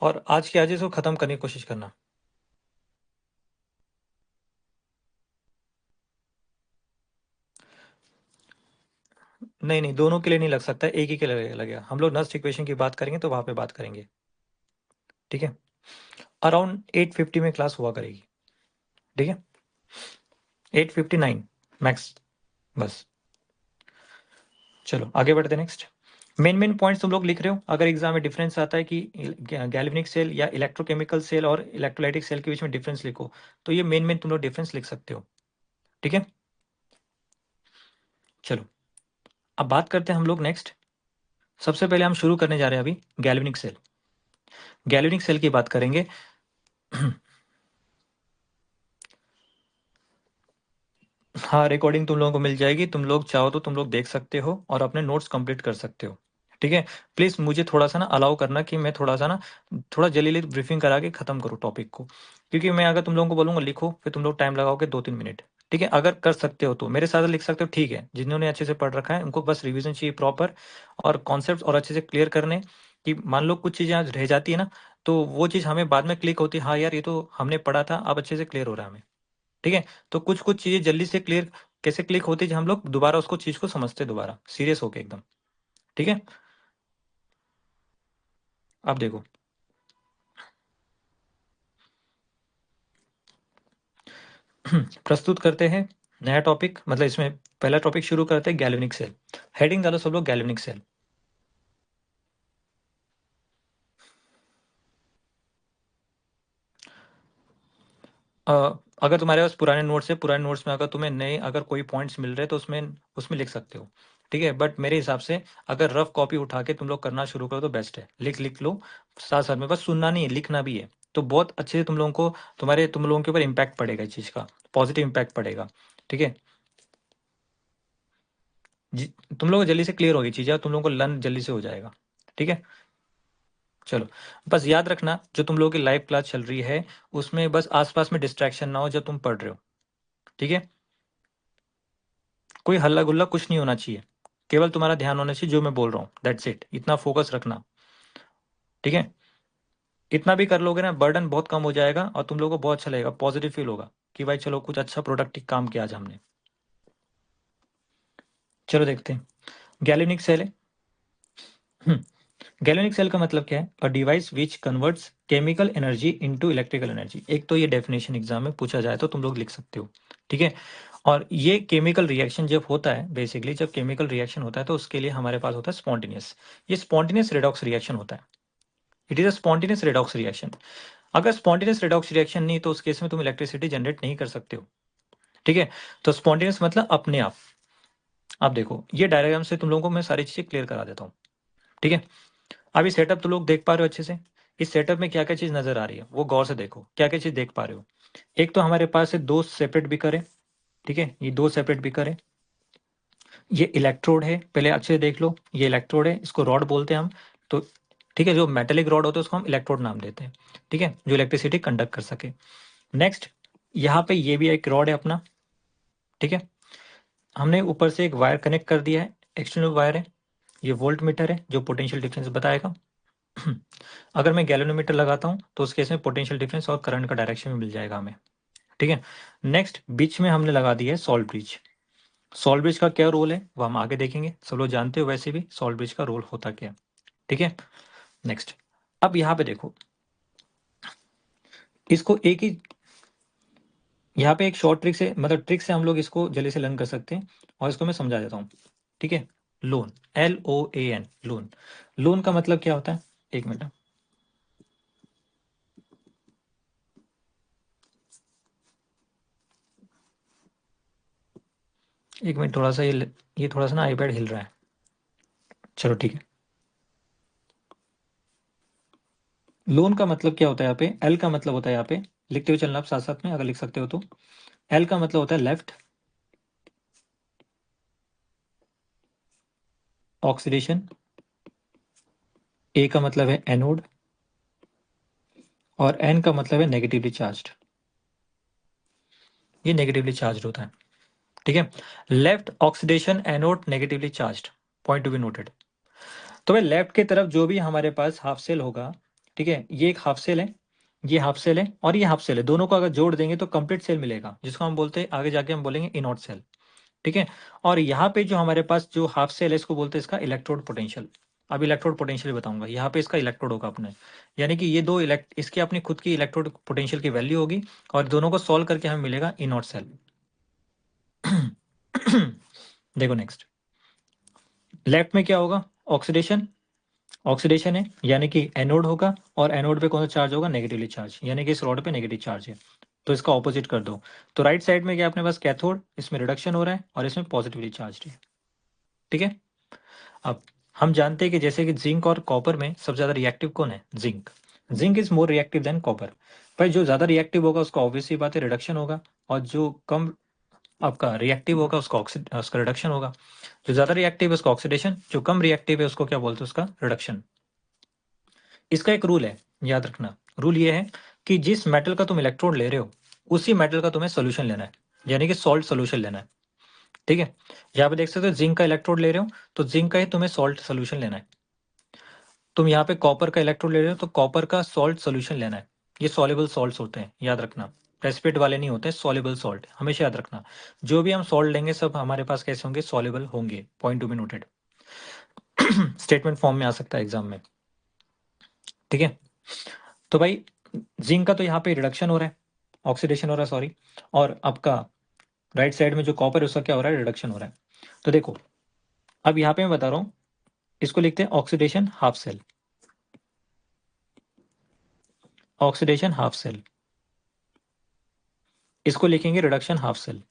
और आज के आज इसको खत्म करने की कोशिश करना। नहीं नहीं, दोनों के लिए नहीं लग सकता, एक ही के लिए लगेगा। हम लोग नस्ट इक्वेशन की बात करेंगे तो वहां पे बात करेंगे, ठीक है। अराउंड 8:50 में क्लास हुआ करेगी, ठीक है, 8:59 मैक्स, बस। चलो आगे बढ़ते, नेक्स्ट। मेन पॉइंट्स तुम लोग लिख रहे हो। अगर एग्जाम में डिफरेंस आता है कि गैल्वेनिक सेल या इलेक्ट्रोकेमिकल सेल और इलेक्ट्रोलाइटिक सेल के बीच में डिफरेंस लिखो, तो ये मेन तुम लोग डिफरेंस लिख सकते हो, ठीक है। चलो अब बात करते हैं हम लोग नेक्स्ट। सबसे पहले हम शुरू करने जा रहे हैं अभी गैल्वेनिक सेल। गैल्वेनिक सेल की बात करेंगे। हाँ, रिकॉर्डिंग तुम लोगों को मिल जाएगी, तुम लोग चाहो तो तुम लोग देख सकते हो और अपने नोट्स कंप्लीट कर सकते हो, ठीक है। प्लीज मुझे थोड़ा सा ना अलाउ करना कि मैं थोड़ा सा ना थोड़ा जल्दी ब्रीफिंग करा के खत्म करूँ टॉपिक को, क्योंकि मैं अगर तुम लोगों को बोलूंगा लिखो, फिर तुम लोग टाइम लगाओगे 2-3 मिनट, ठीक है। अगर कर सकते हो तो मेरे साथ लिख सकते हो, ठीक है। जिन्होंने अच्छे से पढ़ रखा है उनको बस रिविजन चाहिए प्रॉपर, और कॉन्सेप्ट और अच्छे से क्लियर करने, कि मान लो कुछ चीजें आज रह जाती है ना, तो वो चीज हमें बाद में क्लिक होती है, हाँ यार ये तो हमने पढ़ा था, अब अच्छे से क्लियर हो रहा है हमें, ठीक है। तो कुछ कुछ चीजें जल्दी से क्लियर कैसे क्लिक होती है, जब हम लोग दोबारा उसको चीज को समझते दोबारा सीरियस होके एकदम, ठीक है। अब देखो, प्रस्तुत करते हैं नया टॉपिक, मतलब इसमें पहला टॉपिक शुरू करते हैं गैल्वेनिक सेल। हेडिंग डालो सब लोग, गैल्वेनिक सेल। अगर तुम्हारे पास पुराने नोट्स है, पुराने नोट्स में अगर तुम्हें नए अगर कोई पॉइंट्स मिल रहे हैं तो उसमें उसमें लिख सकते हो, ठीक है। बट मेरे हिसाब से अगर रफ कॉपी उठा के तुम लोग करना शुरू करो तो बेस्ट है। लिख लो साथ साथ में, बस सुनना नहीं है, लिखना भी है, तो बहुत अच्छे से तुम लोगों के ऊपर इम्पैक्ट पड़ेगा इस चीज़ का, पॉजिटिव इम्पैक्ट पड़ेगा, ठीक है। तुम लोग को जल्दी से क्लियर होगी चीज़ें, और तुम लोगों को लर्न जल्दी से हो जाएगा, ठीक है। चलो, बस याद रखना जो तुम लोगों की लाइव क्लास चल रही है उसमें बस आसपास में डिस्ट्रैक्शन ना हो जब तुम पढ़ रहे हो, ठीक है। कोई हल्ला गुल्ला कुछ नहीं होना चाहिए, केवल तुम्हारा ध्यान होना चाहिए जो मैं बोल रहा हूँ, दैट्स इट। इतना फोकस रखना, ठीक है। इतना भी कर लोगे ना, बर्डन बहुत कम हो जाएगा और तुम लोगों को बहुत अच्छा लगेगा, पॉजिटिव फील होगा कि भाई चलो कुछ अच्छा प्रोडक्टिव काम किया आज हमने। चलो देखते हैं। गैल्वेनिक सेल है। गैल्वेनिक सेल का मतलब क्या है? A device which converts chemical energy into electrical energy. एक तो ये डेफिनेशन एग्जाम में पूछा जाए तो तुम लोग लिख सकते हो, ठीक है। और ये केमिकल रिएक्शन जब होता है, बेसिकली जब केमिकल रिएक्शन होता है तो उसके लिए हमारे पास होता है स्पॉन्टेनियस। ये स्पॉन्टेनियस रेडॉक्स रिएक्शन होता है। It is a spontaneous redox reaction. अगर स्पॉन्टेनियस रेडॉक्स रिएक्शन नहीं तो उस केस में तुम इलेक्ट्रिसिटी जनरेट नहीं कर सकते हो, ठीक है। तो स्पॉन्टेनियस मतलब अपने आप। आप देखो ये डायग्राम से तुम लोगों को मैं सारी चीजें क्लियर करा देता हूँ, ठीक है। अभी सेटअप तो लोग देख पा रहे हो अच्छे से। इस सेटअप में क्या क्या चीज नजर आ रही है वो गौर से देखो, क्या क्या चीज देख पा रहे हो। एक तो हमारे पास है दो सेपरेट बीकर है, ठीक है। ये दो सेपरेट बीकर है। ये इलेक्ट्रोड है, पहले अच्छे से देख लो, ये इलेक्ट्रोड है, इसको रॉड बोलते हैं हम। तो ठीक है, जो मेटेलिक रॉड होता है उसको हम इलेक्ट्रोड नाम देते हैं, ठीक है, जो इलेक्ट्रिसिटी कंडक्ट कर सके। नेक्स्ट, यहाँ पे ये भी एक रॉड है अपना, ठीक है। हमने ऊपर से एक वायर कनेक्ट कर दिया है, एक्सटर्नल वायर है। ये वोल्ट मीटर है जो पोटेंशियल डिफरेंस बताएगा। अगर मैं गैल्वेनोमीटर लगाता हूँ तो उस केस में पोटेंशियल डिफरेंस और करंट का डायरेक्शन भी मिल जाएगा हमें, ठीक है। नेक्स्ट, बीच में हमने लगा दिया है सॉल्ट ब्रिज। सॉल्ट ब्रिज का क्या रोल है वो हम आगे देखेंगे, सब लोग जानते हो वैसे भी सॉल्ट ब्रिज का रोल होता क्या है, ठीक है। नेक्स्ट, अब यहाँ पे देखो, इसको एक ही यहाँ पे एक शॉर्ट ट्रिक से, मतलब ट्रिक से हम लोग इसको जल्दी से लर्न कर सकते हैं, और इसको मैं समझा देता हूँ, ठीक है। Loan, LOAN, loan. लोन का मतलब क्या होता है? एक मिनट, एक मिनट, थोड़ा सा ये थोड़ा सा ना आईपैड हिल रहा है। चलो ठीक है। लोन का मतलब क्या होता है? यहाँ पे एल का मतलब होता है, यहाँ पे लिखते हुए चलना आप साथ साथ में अगर लिख सकते हो तो। एल का मतलब होता है लेफ्ट ऑक्सीडेशन, ए का मतलब है एनोड, और एन का मतलब है नेगेटिवली चार्ज्ड। ये नेगेटिवली चार्ज्ड होता है, ठीक है। Left oxidation anode negatively charged, point to be noted. तो भाई लेफ्ट की तरफ जो भी हमारे पास हाफ सेल होगा, ठीक है, ये एक हाफ सेल है, ये हाफ सेल है और ये हाफ सेल है, दोनों को अगर जोड़ देंगे तो कंप्लीट सेल मिलेगा, जिसको हम बोलते हैं आगे जाके हम बोलेंगे इनॉट सेल, ठीक है। और यहाँ पे जो हमारे पास जो हाफ सेल है इसको बोलते हैं इसका इलेक्ट्रोड पोटेंशियल। अब इलेक्ट्रोड पोटेंशियल बताऊंगा, यहाँ पे इसका इलेक्ट्रोड होगा अपने, यानी कि ये दो इसकी अपनी खुद की इलेक्ट्रोड पोटेंशियल की वैल्यू होगी और दोनों को सॉल्व करके हमें मिलेगा इनॉट सेल। देखो नेक्स्ट, लेफ्ट में क्या होगा, ऑक्सीडेशन, ऑक्सीडेशन है यानी कि एनोड होगा और एनोड पे कौन सा चार्ज होगा, नेगेटिवली चार्ज, यानी कि इस रॉड पे नेगेटिव चार्ज है, तो इसका ऑपोजिट कर दो। तो राइट साइड में क्या अपने पास कैथोड, इसमें रिडक्शन हो रहा है और इसमें पॉजिटिवली चार्ज है, ठीक है। अब हम जानते हैं कि जैसे कि जिंक और कॉपर में सबसे ज्यादा रिएक्टिव कौन है, zinc. Zinc is more reactive than copper. पर जो ज्यादा रिएक्टिव होगा उसका ऑब्वियसली बात है रिडक्शन होगा, और जो कम आपका रिएक्टिव होगा उसका रिडक्शन होगा। जो ज्यादा रिएक्टिव है उसका ऑक्सीडेशन, जो कम रिएक्टिव है उसको क्या बोलते हैं, उसका रिडक्शन। इसका एक रूल है, याद रखना, रूल ये है कि जिस मेटल का तुम इलेक्ट्रोड ले रहे हो उसी मेटल का तुम्हें सोल्यूशन लेना है, यानी कि सॉल्ट सोल्यूशन लेना है, ठीक है। यहाँ पे देख सकते हो जिंक का इलेक्ट्रोड ले रहे हो तो जिंक का ही तुम्हें सॉल्ट सोल्यूशन लेना है। तुम यहाँ पे कॉपर का इलेक्ट्रोड ले रहे हो तो कॉपर का सॉल्ट सोल्यूशन लेना है। ये सॉल्युबल सॉल्ट्स होते हैं, याद रखना, प्रेसिपिटेट वाले नहीं होते, सॉल्युबल सॉल्ट हमेशा याद रखना। जो भी हम सॉल्ट लेंगे सब हमारे पास कैसे होंगे, सॉल्युबल होंगे, point to be noted. Statement form में आ सकता है एग्जाम में, ठीक है। तो भाई जिंक का तो यहाँ पे रिडक्शन हो रहा है, ऑक्सीडेशन हो रहा है सॉरी, और आपका राइट साइड में जो कॉपर है उसका क्या हो रहा है, रिडक्शन हो रहा है। तो देखो अब यहाँ पे मैं बता रहा हूँ, इसको लिखते हैं oxidation half cell, oxidation half cell, इसको लिखेंगे रिडक्शन हाफ सेल।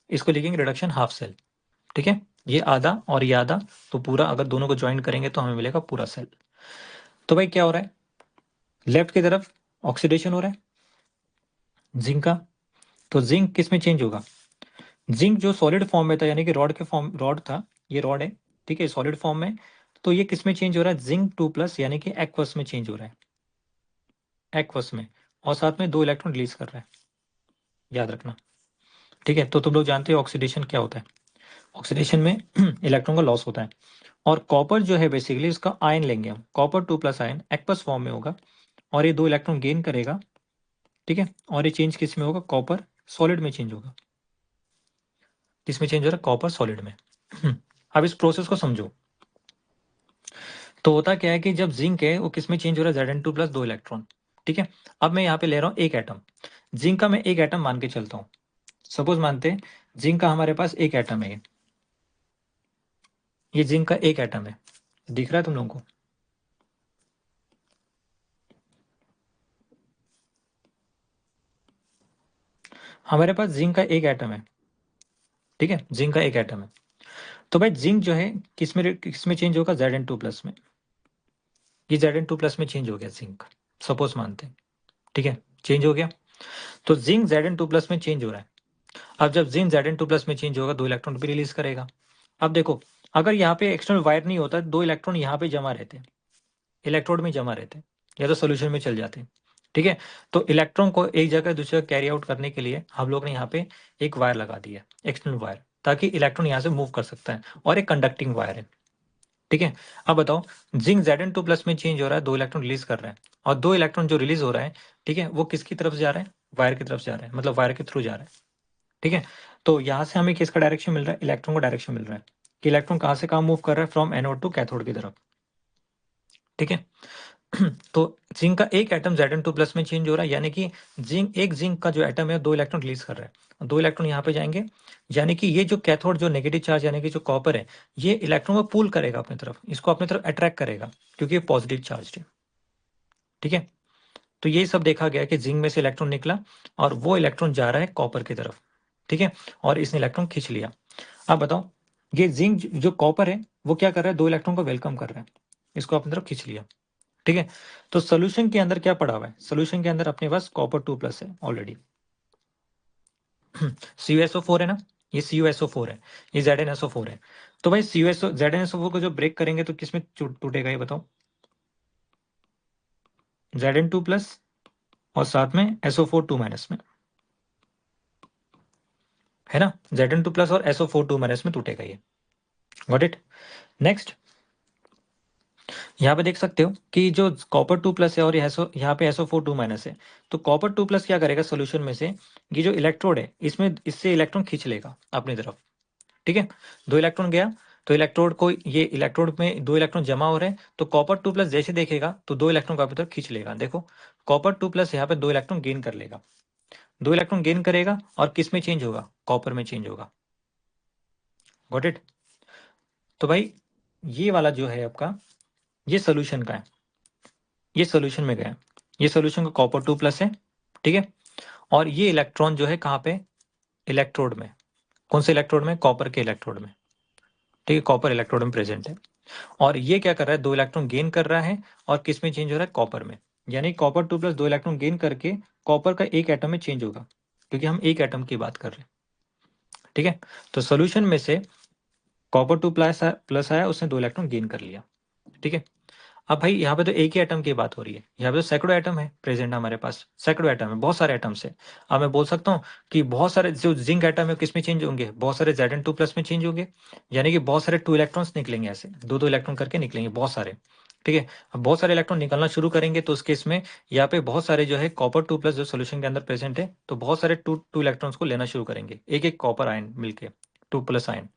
इसको लिखेंगे रिडक्शन हाफ सेल, ठीक है। ये आधा और ये आधा, तो पूरा अगर दोनों को ज्वाइन करेंगे तो हमें मिलेगा पूरा सेल। तो भाई क्या हो रहा है, लेफ्ट की तरफ ऑक्सीडेशन हो रहा है जिंक का, तो जिंक किस में चेंज होगा, जिंक जो सॉलिड फॉर्म में था यानी कि रॉड के फॉर्म, रॉड था, ये रॉड है, ठीक है, सॉलिड फॉर्म में, तो ये किस में चेंज हो रहा है, जिंक 2+ यानी कि एक्वस में चेंज हो रहा है, एक्वस में, और साथ में 2 इलेक्ट्रॉन रिलीज कर रहा है, याद रखना, ठीक है। तो तुम लोग जानते हो ऑक्सीडेशन क्या होता है, ऑक्सीडेशन में इलेक्ट्रॉन का लॉस होता है। और कॉपर जो है बेसिकली उसका आयन लेंगे हम, कॉपर 2+ आयन एक्वस फॉर्म में होगा और ये 2 इलेक्ट्रॉन गेन करेगा, ठीक है। और ये चेंज किस में होगा, कॉपर सॉलिड में चेंज होगा, किसमें चेंज हो रहा है, कॉपर सॉलिड में। अब इस प्रोसेस को समझो, तो होता क्या है कि जब जिंक है वो किसमें चेंज हो रहा है, Zn2+ 2 इलेक्ट्रॉन, ठीक है। अब मैं यहाँ पे ले रहा हूँ एक एटम, जिंक का मैं एक एटम मान के चलता हूँ, सपोज मानते हैं जिंक का हमारे पास एक एटम है, ये जिंक का एक एटम है, दिख रहा है तुम लोगों को, हमारे पास जिंक का एक एटम है, ठीक है, जिंक का एक एटम है। तो भाई जिंक जो है किसमें चेंज होगा, Zn2+ में, ये Zn2+ में चेंज हो गया जिंक, सपोज मानते हैं, ठीक है, चेंज हो गया। तो जिंक Zn2+ में चेंज हो रहा है। अब जब जिंक Zn2+ में चेंज होगा 2 इलेक्ट्रॉन भी रिलीज करेगा। अब देखो अगर यहाँ पे एक्सटर्नल वायर नहीं होता 2 इलेक्ट्रॉन यहाँ पे जमा रहते, इलेक्ट्रोड में जमा रहते या तो सोल्यूशन में चल जाते, ठीक है। तो इलेक्ट्रॉन को एक जगह दूसरी जगह कैरी आउट करने के लिए हम लोग ने यहाँ पे एक वायर लगा दिया, एक्सटर्नल वायर, ताकि इलेक्ट्रॉन यहाँ से मूव कर सकता है, और एक कंडक्टिंग वायर है, ठीक है। अब बताओ जिंक Zn2+ में चेंज हो रहा है, 2 इलेक्ट्रॉन रिलीज कर रहा है, और 2 इलेक्ट्रॉन जो रिलीज हो रहा है, ठीक है, वो किसकी तरफ जा रहा है, वायर की तरफ जा रहा है, मतलब वायर के थ्रू जा रहा है, ठीक है। तो यहाँ से हमें किसका डायरेक्शन मिल रहा है, इलेक्ट्रॉन का डायरेक्शन मिल रहा है, कि इलेक्ट्रॉन कहाँ से कहाँ मूव कर रहा है, फ्रॉम एनोड टू कैथोड की तरफ, ठीक है। तो जिंक का एक एटम Zn2+ में चेंज हो रहा है, यानी कि जिंक का जो एटम है 2 इलेक्ट्रॉन रिलीज कर रहा है, 2 इलेक्ट्रॉन यहाँ पे जाएंगे, यानी कि ये जो कैथोड जो नेगेटिव चार्ज यानी कि जो कॉपर है, ये इलेक्ट्रॉन को पुल करेगा अपनी तरफ, इसको अपनी तरफ अट्रैक्ट करेगा, क्योंकि ये पॉजिटिव चार्ज है, ठीक है। तो ये सब देखा गया कि जिंक में से इलेक्ट्रॉन निकला और वो इलेक्ट्रॉन जा रहा है कॉपर की तरफ, ठीक है, और इसने इलेक्ट्रॉन खींच लिया। अब बताओ ये जिंक जो कॉपर है वो क्या कर रहा है, 2 इलेक्ट्रॉन को वेलकम कर रहा है, इसको अपनी तरफ खींच लिया, ठीक है। तो सोल्यूशन के अंदर क्या पड़ा हुआ है, सोल्यूशन के अंदर अपने पास कॉपर 2+ है ऑलरेडी, CuSO4 है ना, ये CuSO4 है, ये ZnSO4 है। तो भाई ZnSO4 को जो ब्रेक करेंगे तो किसमें टूटेगा ये बताओ, Zn2+ और साथ में SO4 2- में, है ना, Zn2+ और SO4 2- में टूटेगा ये। Got it. नेक्स्ट यहाँ पे देख सकते हो कि जो कॉपर 2+ है और यहाँ पे SO4 2- है, तो कॉपर 2+ क्या करेगा सोल्यूशन में से, ये जो इलेक्ट्रोड है इसमें इससे इलेक्ट्रॉन खींच लेगा अपनी तरफ। ठीक है, 2 इलेक्ट्रॉन गया तो इलेक्ट्रोड को, ये इलेक्ट्रोड में 2 इलेक्ट्रॉन जमा हो रहे हैं, तो कॉपर 2+ जैसे देखेगा तो 2 इलेक्ट्रॉन को अपनी तरफ खींच लेगा। देखो कॉपर 2+ यहाँ पे 2 इलेक्ट्रॉन गेन कर लेगा, 2 इलेक्ट्रॉन गेन करेगा और किस में चेंज होगा, कॉपर में चेंज होगा। Got it. तो भाई ये वाला जो है आपका, ये सोल्यूशन का है, ये सोल्यूशन में गया, ये सोल्यूशन का कॉपर 2+ है। ठीक है, और ये इलेक्ट्रॉन जो है कहाँ पे, इलेक्ट्रोड में। कौन से इलेक्ट्रोड में, कॉपर के इलेक्ट्रोड में। ठीक है, कॉपर इलेक्ट्रोड में प्रेजेंट है, और ये क्या कर रहा है, 2 इलेक्ट्रॉन गेन कर रहा है और किस में चेंज हो रहा है, कॉपर में। यानी कॉपर 2+ 2 इलेक्ट्रॉन गेन करके कॉपर का एक एटम में चेंज होगा, क्योंकि हम एक एटम की बात कर रहे हैं। ठीक है, तो सोल्यूशन में से कॉपर 2+ आया, उसने 2 इलेक्ट्रॉन गेन कर लिया। ठीक है, अब भाई यहाँ पे तो एक ही एटम की बात हो रही है, यहाँ पे तो सैकड़ों एटम है प्रेजेंट, हमारे पास सैकड़ों एटम है, बहुत सारे एटम्स है। अब मैं बोल सकता हूँ कि बहुत सारे जो जिंक एटम है किस में चेंज होंगे, बहुत सारे Zn2+ में चेंज होंगे, यानी कि बहुत सारे 2 इलेक्ट्रॉन्स निकलेंगे, ऐसे 2 इलेक्ट्रॉन करके निकलेंगे बहुत सारे। ठीक है, अब बहुत सारे इलेक्ट्रॉन निकलना शुरू करेंगे तो उस केस में यहाँ पे बहुत सारे जो है कॉपर 2+ जो सोल्यूशन के अंदर प्रेजेंट है, तो बहुत सारे टू इलेक्ट्रॉन्स को लेना शुरू करेंगे, एक एक कॉपर आयन मिलके 2+ आयन।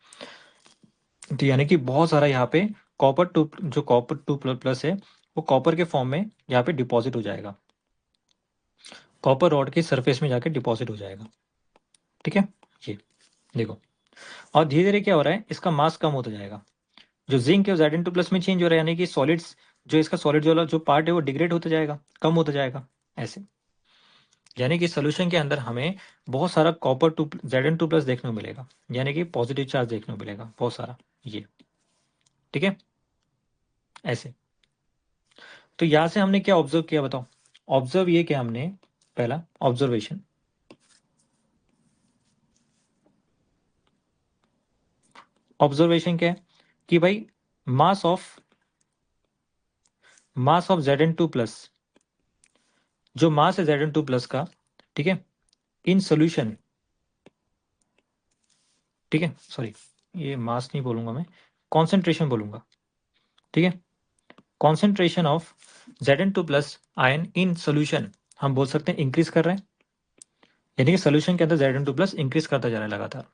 तो यानी कि बहुत सारा यहाँ पे कॉपर 2, जो कॉपर 2+ है वो कॉपर के फॉर्म में यहाँ पे डिपॉजिट हो जाएगा, कॉपर रॉड के सरफेस में जाके डिपॉजिट हो जाएगा। ठीक है, ये देखो, और धीरे धीरे क्या हो रहा है, इसका मास कम होता जाएगा, जो जिंक है Zn2+ में चेंज हो रहा है, यानी कि सॉलिड्स, जो इसका सॉलिड जो पार्ट है वो डिग्रेड होता जाएगा, कम होता जाएगा ऐसे। यानी कि सोल्यूशन के अंदर हमें बहुत सारा कॉपर Zn2+ देखने को मिलेगा, यानी कि पॉजिटिव चार्ज देखने को मिलेगा बहुत सारा ये। ठीक है, ऐसे। तो यहां से हमने क्या ऑब्जर्व किया बताओ, ऑब्जर्व ये किया हमने, पहला ऑब्जर्वेशन, ऑब्जर्वेशन क्या है कि भाई मास ऑफ Zn2+, जो मास है Zn2+ का, ठीक है, इन सोल्यूशन, ठीक है, सॉरी ये मास नहीं बोलूंगा मैं, कॉन्सेंट्रेशन बोलूंगा। ठीक है, concentration of Zn2+ ion in solution, हम बोल सकते हैं इंक्रीज कर रहे हैं, यानी कि सोल्यूशन के अंदर Zn2+ इंक्रीज करता जा रहा है लगातार।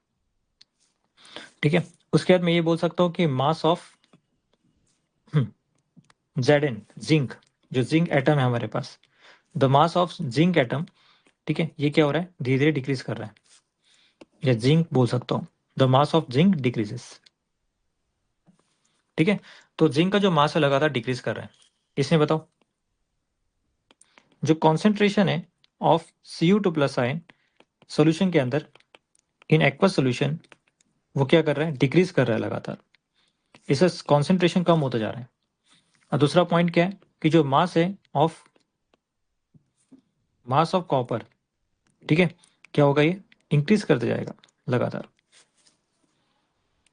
ठीक है, उसके बाद मैं ये बोल सकता हूँ कि मास ऑफ Zn, जिंक, जो जिंक एटम है हमारे पास, the mass of zinc atom, ठीक है, ये क्या हो रहा है, धीरे धीरे डिक्रीज कर रहा है, या जिंक बोल सकता हूँ, the mass of zinc decreases. ठीक है, तो जिंक का जो मास है लगातार डिक्रीज कर रहा है। इसमें बताओ जो कॉन्सेंट्रेशन है ऑफ Cu2+ आयन सोल्यूशन के अंदर इन एक्वस सोल्यूशन, वो क्या कर रहा है, डिक्रीज कर रहा है लगातार, इससे कॉन्सेंट्रेशन कम होता जा रहा है। और दूसरा पॉइंट क्या है कि जो मास है मास ऑफ कॉपर, ठीक है, क्या होगा, ये इंक्रीज करते जाएगा लगातार।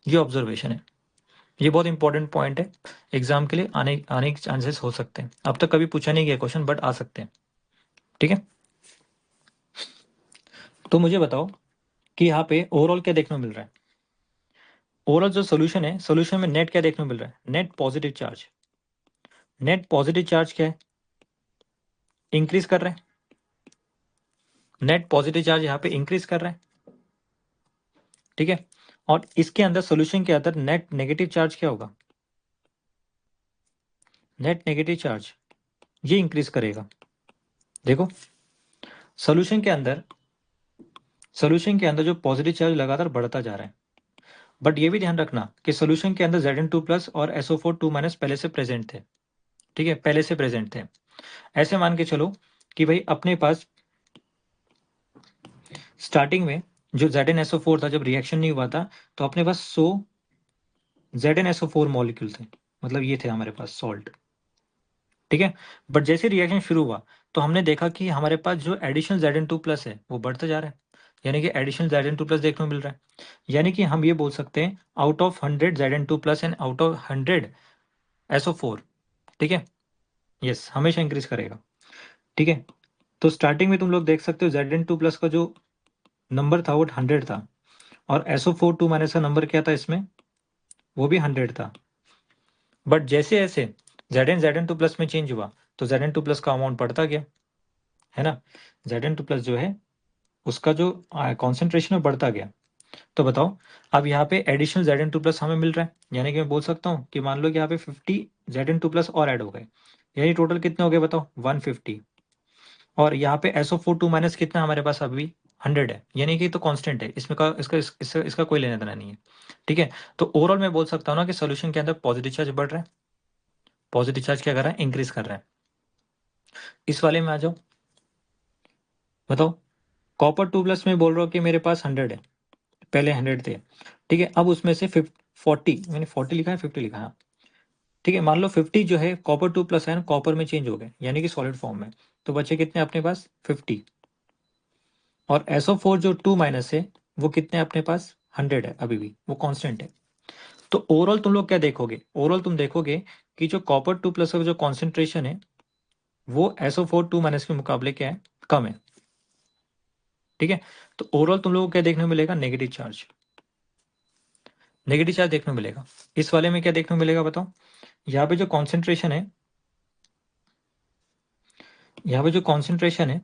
ये ऑब्जर्वेशन है, ये बहुत इंपॉर्टेंट पॉइंट है, एग्जाम के लिए आने आने के चांसेस हो सकते हैं। अब तक कभी पूछा नहीं गया क्वेश्चन, बट आ सकते हैं। ठीक है, तो मुझे बताओ कि यहाँ पे ओवरऑल क्या देखने को मिल रहा है, ओवरऑल जो सोल्यूशन है, सोल्यूशन में नेट क्या देखने को मिल रहा है, net positive charge. Net positive charge क्या है, इंक्रीज कर रहे हैं, नेट पॉजिटिव चार्ज यहाँ पे इंक्रीज कर रहा है। ठीक है, और इसके अंदर सोल्यूशन के अंदर नेट नेगेटिव चार्ज क्या होगा, नेट नेगेटिव चार्ज ये इंक्रीज करेगा। देखो सोल्यूशन के अंदर, सोल्यूशन के अंदर जो पॉजिटिव चार्ज लगातार बढ़ता जा रहा है, बट ये भी ध्यान रखना कि सोल्यूशन के अंदर Zn2+ और SO4 2- पहले से प्रेजेंट थे। ठीक है, पहले से प्रेजेंट थे। ऐसे मान के चलो कि भाई अपने पास स्टार्टिंग में जो ZnSO4 था, जब रिएक्शन नहीं हुआ था, तो अपने पास 100 ZnSO4 मॉलिक्यूल थे, मतलब ये थे हमारे पास सॉल्ट। ठीक है, बट जैसे रिएक्शन शुरू हुआ तो हमने देखा कि हमारे पास जो एडिशनल Zn2+ है वो बढ़ता जा रहा है, यानी कि एडिशनल Zn2+ देखने को मिल रहा है। यानी कि हम ये बोल सकते हैं out of 100 Zn2+ and out of 100 SO4, ठीक है, यस, हमेशा इंक्रीज करेगा। ठीक है, तो स्टार्टिंग में तुम लोग देख सकते हो Zn2+ का जो नंबर था वो 100 था, और SO4 2 माइनस का नंबर क्या था इसमें, वो भी 100 था। बट जैसे जैसे Zn2 प्लस में चेंज हुआ तो Zn2 प्लस का अमाउंट बढ़ता गया, है ना। Zn2 प्लस जो है उसका जो कॉन्सेंट्रेशन है बढ़ता गया। तो बताओ अब यहाँ पे एडिशनल Zn2 प्लस हमें मिल रहा है, यानी कि मैं बोल सकता हूँ कि मान लो कि यहाँ पे 50 Zn2 प्लस और ऐड हो गए, यानी टोटल कितने हो गए बताओ 150। और यहाँ पे SO4 2 माइनस कितना हमारे पास अभी 100 है, यानी कि तो कांस्टेंट है, इसमें का इसका कोई लेना देना नहीं है, ठीक है। तो ओवरऑल मैं बोल सकता हूँ ना कि सोल्यूशन के अंदर पॉजिटिव चार्ज बढ़ रहा है, पॉजिटिव चार्ज क्या कर रहा है, इंक्रीज कर रहा है। इस वाले में आ जाओ, बताओ कॉपर 2 प्लस में बोल रहा हूँ कि मेरे पास 100 है, पहले 100 थे, ठीक है। अब उसमें से 40, मैंने 40 लिखा है 50 लिखा है, ठीक है। मान लो 50 जो है कॉपर 2 प्लस है कॉपर में चेंज हो गए, यानी कि सॉलिड फॉर्म में, तो बचे कितने अपने पास 50। और SO4 जो 2 माइनस है वो कितने अपने पास 100 है, अभी भी वो कांस्टेंट है। तो ओवरऑल तुम लोग क्या देखोगे, ओवरऑल तुम देखोगे कि जो कॉपर 2 प्लस का जो कॉन्सेंट्रेशन है वो SO4 2 माइनस के मुकाबले क्या है, कम है, ठीक है। तो ओवरऑल तुम लोगों को क्या देखने को मिलेगा, नेगेटिव चार्ज, नेगेटिव चार्ज देखने को मिलेगा। इस वाले में क्या देखने को मिलेगा बताओ, यहाँ पे जो कॉन्सेंट्रेशन है, यहाँ पे जो कॉन्सेंट्रेशन है,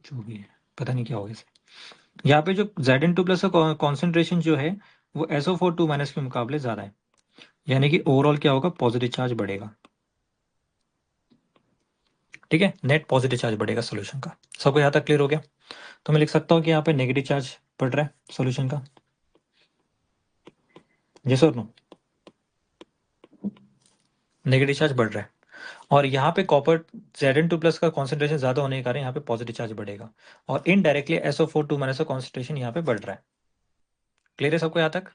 जो भी है पता नहीं क्या होगा इसे, यहाँ पे जो Zn2 प्लस का कॉन्सेंट्रेशन जो है वो SO4 2 माइनस के मुकाबले ज्यादा है, यानी कि ओवरऑल क्या होगा, पॉजिटिव चार्ज बढ़ेगा, ठीक है। नेट पॉजिटिव चार्ज बढ़ेगा सोल्यूशन का। सबको यहाँ तक क्लियर हो गया। तो मैं लिख सकता हूँ कि यहाँ पे नेगेटिव चार्ज बढ़ रहा है सोल्यूशन का, यस और नो, नेगेटिव चार्ज बढ़ रहा है। और यहाँ पे कॉपर Zn2 प्लस का कॉन्सेंट्रेशन ज्यादा होने के कारण यहाँ पे पॉजिटिव चार्ज बढ़ेगा, और इनडायरेक्टली SO4 2 माइनस का कॉन्सेंट्रेशन यहाँ पे बढ़ रहा है। क्लियर है सबको यहाँ तक।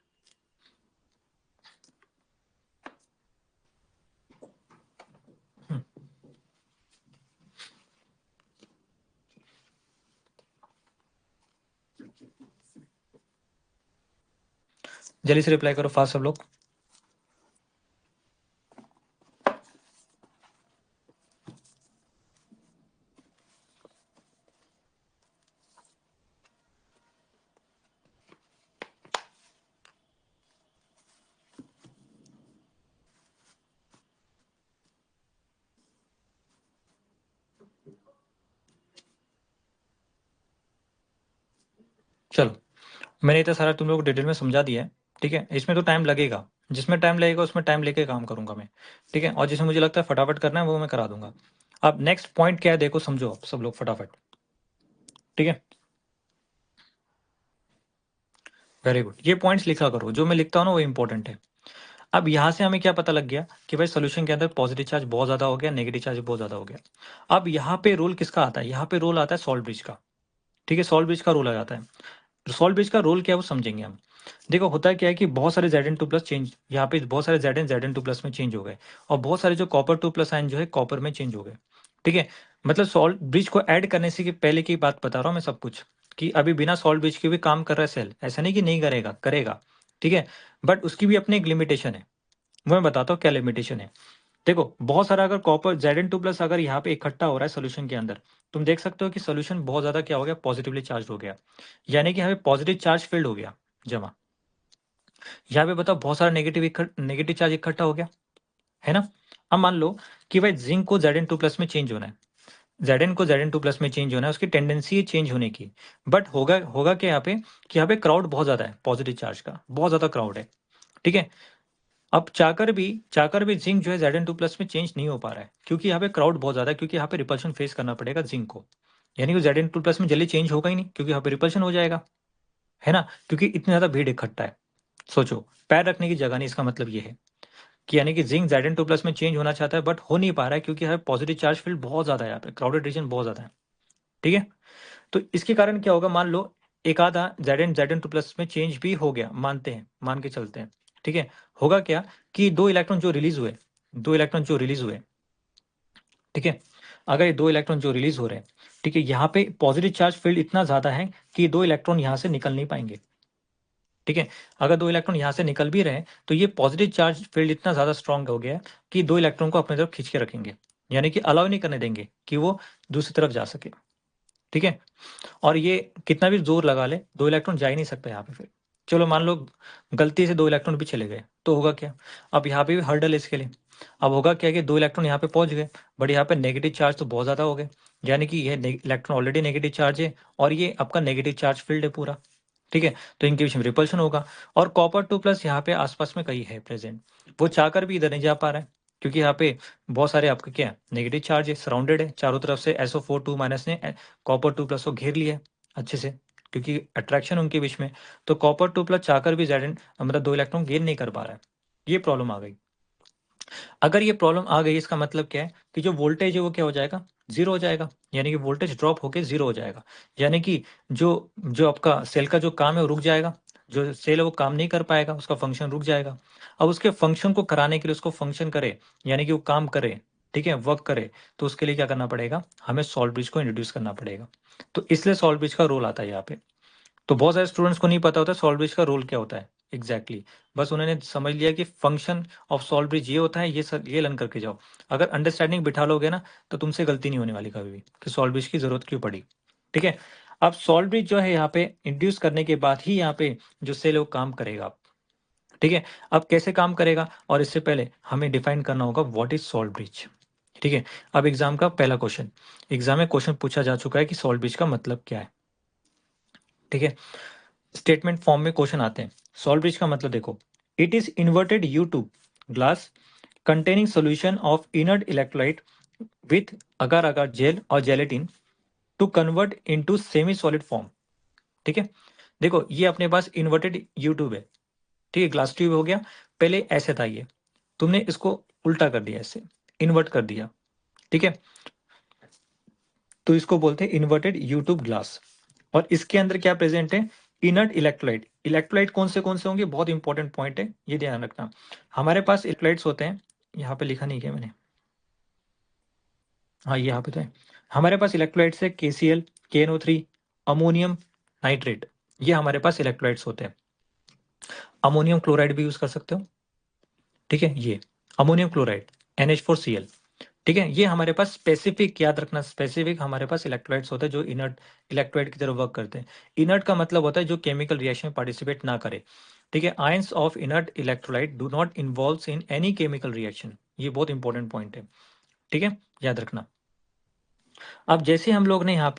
जल्दी से रिप्लाई करो फास्ट सब लोग। चलो मैंने इतना सारा तुम लोग को डिटेल में समझा दिया है, ठीक है। इसमें तो टाइम लगेगा, जिसमें टाइम लगेगा उसमें टाइम लेके काम करूंगा मैं, ठीक है। और जिसमें मुझे लगता है फटाफट करना है वो मैं करा दूंगा। अब नेक्स्ट पॉइंट क्या है देखो, समझो आप सब लोग फटाफट, ठीक है। वेरी गुड, ये पॉइंट्स लिखा करो, जो मैं लिखता हूँ ना वो इंपॉर्टेंट है। अब यहाँ से हमें क्या पता लग गया कि भाई सोल्यूशन के अंदर पॉजिटिव चार्ज बहुत ज्यादा हो गया, नेगेटिव चार्ज बहुत ज्यादा हो गया। अब यहाँ पे रोल किसका आता है, यहाँ पे रोल आता है सॉल्ट ब्रिज का, ठीक है। सॉल्ट ब्रिज का रोल आ जाता है। सॉल्ट ब्रिज का रोल क्या है वो समझेंगे हम। देखो होता है क्या है कि बहुत सारे Zn2 प्लस चेंज, यहाँ पे बहुत सारे Zn2 प्लस में चेंज हो गए, और बहुत सारे जो कॉपर 2 प्लस आयन जो है कॉपर में चेंज हो गए, ठीक है। मतलब सॉल्ट ब्रिज को ऐड करने से कि पहले की बात बता रहा हूँ मैं सब कुछ, कि अभी बिना सॉल्ट ब्रिज के भी काम कर रहा है सेल, ऐसा नहीं कि नहीं करेगा, करेगा, ठीक है। बट उसकी भी अपनी एक लिमिटेशन है, वो मैं बताता हूँ क्या लिमिटेशन है। देखो बहुत सारा अगर कॉपर Zn2 प्लस अगर यहाँ पे इकट्ठा हो रहा है सोल्यूशन के अंदर, तुम देख सकते हो कि सोल्यूशन बहुत ज्यादा क्या हो गया, पॉजिटिवली चार्ज हो गया, यानी कि हमें पॉजिटिव चार्ज फील्ड हो गया जमा। यहाँ पे बताओ बहुत सारा नेगेटिव चार्ज इकट्ठा हो गया, है ना। अब मान लो कि भाई जिंक को Zn2 प्लस में चेंज होना है, Zn2 प्लस में चेंज होना है, उसकी टेंडेंसी है चेंज होने की। बट होगा होगा क्या यहाँ पे, कि यहाँ पे क्राउड बहुत ज्यादा है, पॉजिटिव चार्ज का बहुत ज्यादा क्राउड है, ठीक है। अब चाहकर भी जिंक जो है Zn2 प्लस में चेंज नहीं हो पा रहा है, क्योंकि यहाँ पे क्राउड बहुत ज्यादा है, क्योंकि यहाँ पे रिपल्शन फेस करना पड़ेगा जिंक को, यानी कि Zn2 प्लस में जल्दी चेंज होगा ही नहीं, क्योंकि यहाँ पे रिपल्शन हो जाएगा, है ना, क्योंकि इतनी ज्यादा भीड़ इकट्ठा है। सोचो पैर रखने की जगह नहीं, इसका मतलब ये है कि यानी कि जिंक Zn2 प्लस में चेंज होना चाहता है बट हो नहीं पा रहा है, क्योंकि यहाँ पॉजिटिव चार्ज फील्ड बहुत ज्यादा है, यहाँ पे क्राउडेड रीजन बहुत ज्यादा है, ठीक है। तो इसके कारण क्या होगा, मान लो एक आधा Zn2 प्लस में चेंज भी हो गया, मानते हैं, मान के चलते हैं, ठीक है। होगा क्या कि दो इलेक्ट्रॉन जो रिलीज हुए, ठीक है। अगर ये दो इलेक्ट्रॉन जो रिलीज हो रहे हैं, ठीक है, यहाँ पे पॉजिटिव चार्ज फील्ड इतना ज्यादा है कि दो इलेक्ट्रॉन यहाँ से निकल नहीं पाएंगे, ठीक है। अगर 2 इलेक्ट्रॉन यहाँ से निकल भी रहे हैं तो ये पॉजिटिव चार्ज फील्ड इतना ज़्यादा स्ट्रॉन्ग हो गया है कि 2 इलेक्ट्रॉन को अपनी तरफ खींच के रखेंगे, यानी कि अलाउ नहीं करने देंगे कि वो दूसरी तरफ जा सके। ठीक है। और ये कितना भी जोर लगा ले 2 इलेक्ट्रॉन जा ही नहीं सकता यहाँ पे फिर। चलो मान लो गलती से 2 इलेक्ट्रॉन भी चले गए तो होगा क्या? अब यहाँ पे भी हर्डल है इसके लिए। अब होगा क्या कि 2 इलेक्ट्रॉन यहाँ पे पहुंच गए, बट यहाँ पे नेगेटिव चार्ज तो बहुत ज़्यादा हो गए, यानी कि ये इलेक्ट्रॉन ऑलरेडी नेगेटिव चार्ज है और ये आपका नेगेटिव चार्ज फील्ड है पूरा। ठीक है। तो इनके बीच में रिपल्शन होगा और कॉपर 2 प्लस यहाँ पे आसपास में कहीं है प्रेजेंट, वो चाहकर भी इधर नहीं जा पा रहा है क्योंकि यहाँ पे बहुत सारे आपके क्या नेगेटिव चार्ज है, सराउंडेड है चारों तरफ से। SO4 2 माइनस ने कॉपर 2 प्लस को घेर लिया है अच्छे से क्योंकि अट्रैक्शन उनके बीच में। तो कॉपर 2 प्लस चाहकर भी जेड मतलब 2 इलेक्ट्रॉन गेन नहीं कर पा रहा है। ये प्रॉब्लम आ गई। अगर ये प्रॉब्लम आ गई इसका मतलब क्या है कि जो वोल्टेज है वो क्या हो जाएगा, जीरो हो जाएगा, यानी कि वोल्टेज ड्रॉप होके जीरो हो जाएगा, यानी कि जो जो आपका सेल का जो काम है वो रुक जाएगा, जो सेल है वो काम नहीं कर पाएगा, उसका फंक्शन रुक जाएगा। अब उसके फंक्शन को कराने के लिए उसको फंक्शन करे, यानी कि वो काम करे, ठीक है, वर्क करे, तो उसके लिए क्या करना पड़ेगा, हमें सॉल्ट ब्रिज को इंट्रोड्यूस करना पड़ेगा। तो इसलिए सॉल्ट ब्रिज का रोल आता है यहाँ पे। तो बहुत सारे स्टूडेंट्स को नहीं पता होता सॉल्ट ब्रिज का रोल क्या होता है एग्जैक्टली बस उन्होंने समझ लिया कि फंक्शन ऑफ सॉल्ट ब्रिज ये होता है, ये लर्न करके जाओ। अगर अंडरस्टैंडिंग बिठा लोगे ना तो तुमसे गलती नहीं होने वाली कभी भी कि सॉल्ट ब्रिज की जरूरत क्यों पड़ी। ठीक है। अब सॉल्ट ब्रिज जो है यहाँ पे इंड्यूस करने के बाद ही यहाँ पे जो सेल है वो काम करेगा। ठीक है। अब कैसे काम करेगा, और इससे पहले हमें डिफाइन करना होगा व्हाट इज सॉल्ट ब्रिज। ठीक है। अब एग्जाम का पहला क्वेश्चन, एग्जाम में क्वेश्चन पूछा जा चुका है कि सॉल्ट ब्रिज का मतलब क्या है। ठीक है। स्टेटमेंट फॉर्म में क्वेश्चन आते हैं। सॉल्ट ब्रिज का मतलब देखो, it is inverted U tube glass containing solution of inert electrolyte with agar agar gel और gelatin to convert into semi solid form. ठीक है। देखो ये अपने पास इन्वर्टेड यू ट्यूब है, ठीक है, ग्लास ट्यूब हो गया, पहले ऐसे था ये, तुमने इसको उल्टा कर दिया, ऐसे इन्वर्ट कर दिया। ठीक है। तो इसको बोलते हैं इन्वर्टेड यू ट्यूब ग्लास। और इसके अंदर क्या प्रेजेंट है, इनर्ट इलेक्ट्रोलाइट। इलेक्ट्रोलाइट कौन से होंगे, बहुत इंपॉर्टेंट पॉइंट है, ये ध्यान रखना। हमारे पास इलेक्ट्रोलाइट्स होते हैं, यहाँ पे लिखा नहीं किया मैंने, हाँ यहाँ पे तो है। हमारे पास इलेक्ट्रोलाइट्स है KCl, KNO3, अमोनियम नाइट्रेट, ये हमारे पास इलेक्ट्रोलाइट्स होते हैं। अमोनियम क्लोराइड भी यूज कर सकते हो। ठीक है, ये अमोनियम क्लोराइड NH4Cl। ठीक है, ये हमारे पास स्पेसिफिक, याद रखना, स्पेसिफिक हमारे पास इलेक्ट्रोलाइट्स होते हैं जो इनर्ट इलेक्ट्रोलाइट की तरह वर्क करते हैं। इनर्ट का मतलब होता है जो केमिकल रिएक्शन में पार्टिसिपेट ना करे। ठीक है। Ions of inert electrolyte do not involve in any chemical reaction, ये बहुत इंपॉर्टेंट पॉइंट है। ठीक है, याद रखना। अब जैसे हम लोग ने यहाँ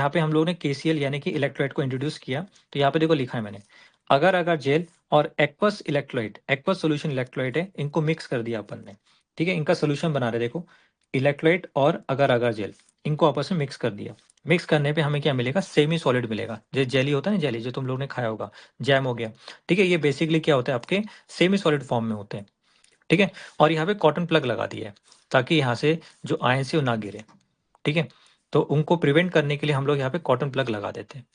पे हम लोग ने KCl यानी कि इलेक्ट्रोलाइट को इंट्रोड्यूस किया, तो यहाँ पे देखो लिखा है मैंने, अगर अगर जेल और aqueous electrolyte, aqueous solution electrolyte है, इनको मिक्स कर दिया अपन ने। ठीक है, इनका सोल्यूशन बना रहे, देखो इलेक्ट्रोलाइट और अगर अगर जेल, इनको आपस में मिक्स कर दिया। मिक्स करने पे हमें क्या मिलेगा, सेमी सॉलिड मिलेगा। जो जेली होता है ना, जेली जो तुम लोग ने खाया होगा, जैम हो गया। ठीक है, ये बेसिकली क्या होता है, आपके सेमी सॉलिड फॉर्म में होते हैं। ठीक है। और यहाँ पे कॉटन प्लग लगा दिया है ताकि यहाँ से जो आयन से वो ना गिरे। ठीक है। तो उनको प्रिवेंट करने के लिए हम लोग यहाँ पे कॉटन प्लग लगा देते हैं।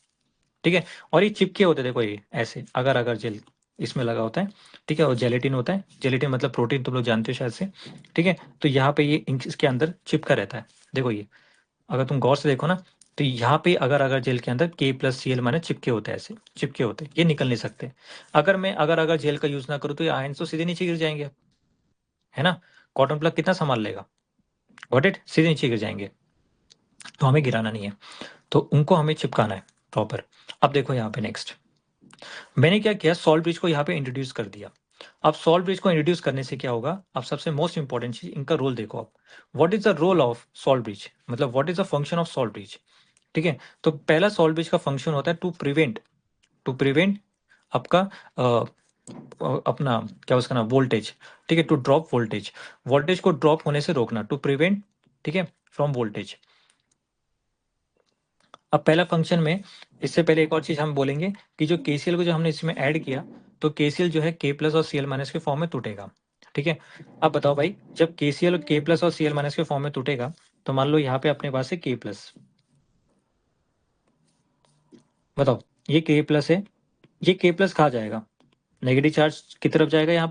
ठीक है। और ये चिपके होते हैं, देखो ये ऐसे अगर अगर जेल इसमें लगा होता है। ठीक है। और जेलेटिन होता है, जेलेटिन मतलब प्रोटीन, तुम लोग जानते हो शायद से। ठीक है। तो यहाँ पे ये इसके अंदर चिपका रहता है, देखो ये, अगर तुम गौर से देखो ना, तो यहाँ पे अगर जेल के अंदर K+Cl माने चिपके होते हैं, ऐसे चिपके होते हैं, ये निकल नहीं सकते। अगर मैं अगर जेल का यूज ना करूँ तो ये आयन तो सीधे नीचे गिर जाएंगे, है ना। कॉटन प्लग कितना संभाल लेगा, गॉट इट, सीधे नीचे गिर जाएंगे। तो हमें गिराना नहीं है, तो उनको हमें चिपकाना है प्रॉपर। अब देखो यहाँ पे नेक्स्ट मैंने क्या किया, सॉल्ट ब्रिज को यहाँ पे इंट्रोड्यूस कर दिया। अब सॉल्ट ब्रिज को इंट्रोड्यूस करने से क्या होगा, अब सबसे मोस्ट इंपॉर्टेंट चीज इनका रोल देखो आप, what is the role of salt bridge, मतलब what is the function of salt bridge. ठीक है। तो पहला सॉल्ट ब्रिज का फंक्शन होता है टू प्रिवेंट आपका अपना क्या उसका नाम, वोल्टेज। ठीक है, टू ड्रॉप वोल्टेज, वोल्टेज को ड्रॉप होने से रोकना, टू प्रिवेंट, ठीक है, फ्रॉम वोल्टेज। अब पहला फंक्शन में, इससे पहले एक और चीज हम बोलेंगे कि जो KCl को जो हमने इसमें ऐड किया, तो KCl जो है K+ और Cl- के फॉर्म में टूटेगा। ठीक है। अब बताओ भाई, जब KCl K+ और Cl- के फॉर्म में टूटेगा, तो मान लो यहाँ पे अपने पास है K+, बताओ ये K+ है, ये K+ कहाँ जाएगा, नेगेटिव चार्ज की तरफ जाएगा, यहाँ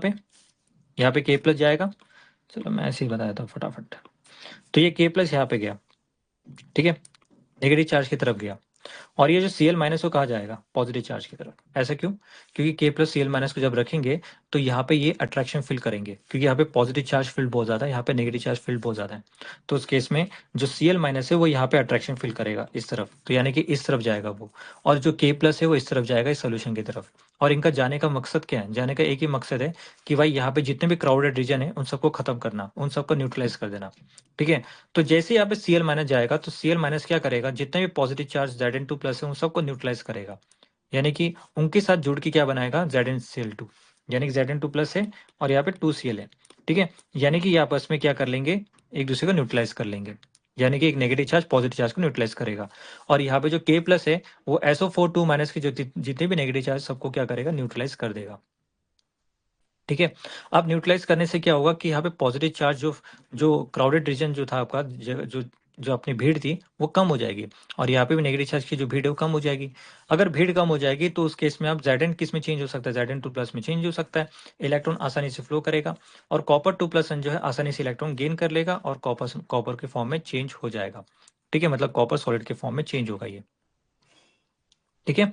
पे K+ जाएगा। चलो मैं ऐसे ही बताया था फटाफट। तो ये K+ यहाँ पे गया, ठीक है, नेगेटिव चार्ज की तरफ गया। और ये जो Cl माइनस को कहा जाएगा पॉजिटिव चार्ज की तरफ। ऐसा क्यों? क्योंकि K प्लस Cl माइनस को जब रखेंगे तो यहाँ पे ये अट्रैक्शन फील करेंगे, क्योंकि यहाँ पे पॉजिटिव चार्ज फील्ड बहुत ज़्यादा है, यहाँ पे नेगेटिव चार्ज फील्ड बहुत ज़्यादा है। तो उस केस में जो Cl माइनस है वो यहाँ पे अट्रैक्शन फील करेगा इस तरफ, तो यानी कि इस तरफ जाएगा वो, और जो K प्लस है वो इस तरफ जाएगा, इस सोल्यूशन की तरफ। और इनका जाने का मकसद क्या है? जाने का एक ही मकसद है कि भाई यहाँ पे जितने भी क्राउडेड रीजन है उन सबको खत्म करना, उन सबको न्यूट्रलाइज कर देना। ठीक है, तो जैसे यहाँ पे Cl माइनस जाएगा तो Cl माइनस क्या करेगा, जितने भी पॉजिटिव चार्ज Zn2 प्लस है उन सबको न्यूट्रलाइज करेगा, यानी कि उनके साथ जुड़ के क्या बनाएगा, ZnCl2, यानी कि Zn2 प्लस है और यहाँ पे 2Cl है। ठीक है, यानी कि ये आपस में क्या कर लेंगे, एक दूसरे को न्यूट्रलाइज कर लेंगे, यानी कि एक नेगेटिव चार्ज पॉजिटिव चार्ज को न्यूट्रलाइज करेगा। और यहाँ पे जो K प्लस है वो SO4 2 माइनस के जो जितने भी नेगेटिव चार्ज सबको क्या करेगा, न्यूट्रलाइज कर देगा। ठीक है, अब न्यूट्रलाइज करने से क्या होगा कि यहाँ पे पॉजिटिव चार्ज जो जो क्राउडेड रीजन जो था आपका, जो जो अपनी भीड़ थी वो कम हो जाएगी, और यहाँ पे भी नेगेटिव चार्ज की जो भीड़ है वो कम हो जाएगी। अगर भीड़ कम हो जाएगी तो उस केस में आप Zn किस में चेंज हो सकता है, Zn2 प्लस में चेंज हो सकता है, इलेक्ट्रॉन आसानी से फ्लो करेगा, और कॉपर 2 प्लस जो है आसानी से इलेक्ट्रॉन गेन कर लेगा और कॉपर के फॉर्म में चेंज हो जाएगा। ठीक है, मतलब कॉपर सॉलिड के फॉर्म में चेंज होगा ये। ठीक है,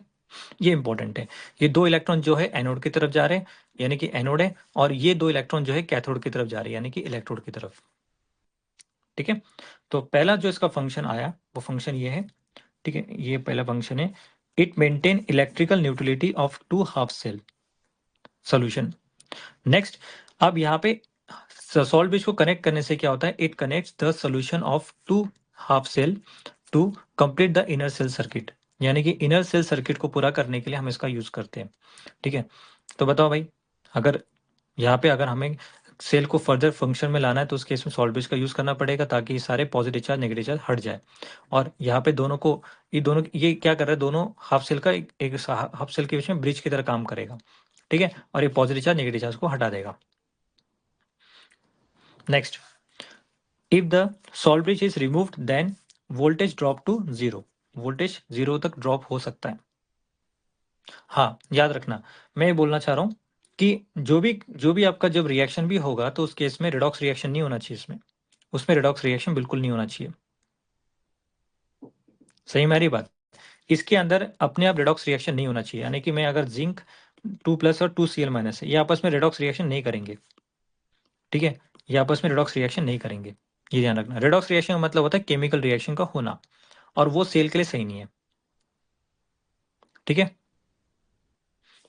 ये इंपॉर्टेंट है। ये दो इलेक्ट्रॉन जो है एनोड की तरफ जा रहे हैं, यानी कि एनोड है, और ये दो इलेक्ट्रॉन जो है कैथोड की तरफ जा रहे हैं, यानी कि इलेक्ट्रोड की तरफ। ठीक है, तो पहला जो इसका फंक्शन आया वो फंक्शन ये है। ठीक है, ये पहला फंक्शन है, it maintain electrical neutrality of two half cell solution. Next, अब यहाँ पे सॉल्ट ब्रिज को कनेक्ट करने से क्या होता है, it connects the solution of two half cell to complete the inner cell circuit, यानी कि इनर सेल सर्किट को पूरा करने के लिए हम इसका यूज करते हैं। ठीक है, तो बताओ भाई, अगर यहाँ पे अगर हमें सेल को फर्दर फंक्शन में लाना है तो उस केस में सॉल्ट ब्रिज का यूज करना पड़ेगा, ताकि सारे पॉजिटिव चार्ज नेगेटिव चार्ज हट जाए। और यहाँ पे दोनों को, ये क्या कर रहा है, दोनों हाफ सेल का एक हाफ सेल के बीच में ब्रिज की तरह काम करेगा। ठीक है, और ये पॉजिटिव चार्ज नेगेटिव चार्ज को हटा देगा। Next, if the salt bridge is removed then voltage drop to zero, voltage zero तक ड्रॉप हो सकता है। हाँ, याद रखना, मैं ये बोलना चाह रहा हूँ कि जो भी आपका जब रिएक्शन भी होगा तो उस केस में रिडॉक्स रिएक्शन नहीं होना चाहिए, उसमें रिडॉक्स रिएक्शन बिल्कुल नहीं होना चाहिए। सही मेरी बात, इसके अंदर अपने आप रिडॉक्स रिएक्शन नहीं होना चाहिए, यानी कि मैं अगर जिंक 2 प्लस और 2Cl माइनस है, ये आपस में रिडॉक्स रिएक्शन नहीं करेंगे। ठीक है, ये आपस में रिडॉक्स रिएक्शन नहीं करेंगे, ये ध्यान रखना। रिडॉक्स रिएक्शन का मतलब होता है केमिकल रिएक्शन का होना, और वो सेल के लिए सही नहीं है। ठीक है,